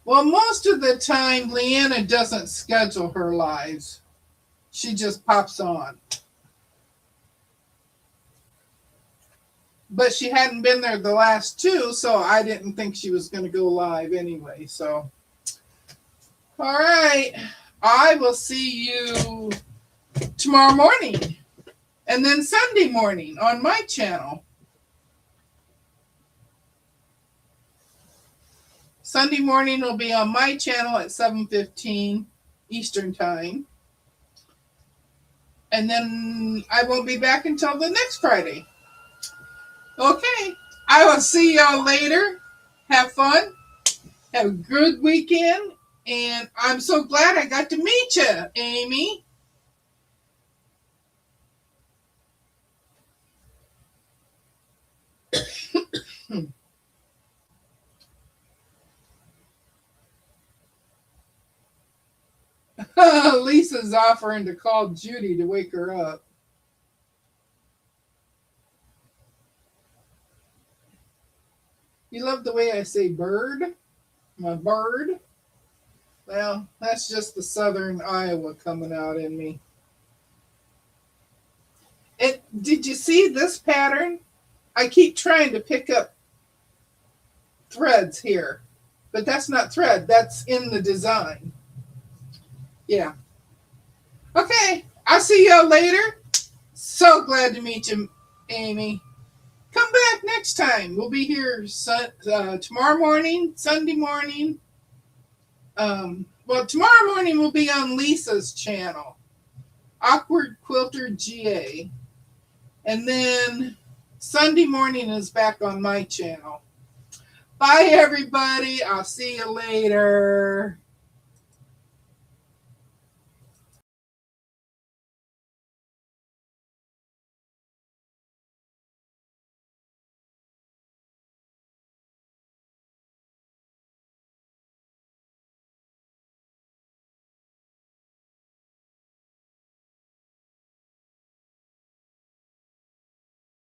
Speaker 2: Well, most of the time, Leanna doesn't schedule her lives. She just pops on. But she hadn't been there the last two, so I didn't think she was going to go live anyway. So, all right. I will see you tomorrow morning and then Sunday morning on my channel. Sunday morning will be on my channel at 7:15 Eastern Time. And then I won't be back until the next Friday. Okay, I will see y'all later. Have fun. Have a good weekend. And I'm so glad I got to meet you, Amy. Lisa's offering to call Judy to wake her up. You love the way I say bird? My bird? Well, that's just the southern Iowa coming out in me. Did you see this pattern? I keep trying to pick up threads here, but that's not thread. That's in the design. Yeah. Okay, I'll see y'all later. So glad to meet you, Amy. Come back next time. We'll be here tomorrow morning, Sunday morning. Well, tomorrow morning we'll be on Lisa's channel, Awkward Quilter GA. And then Sunday morning is back on my channel. Bye, everybody. I'll see you later.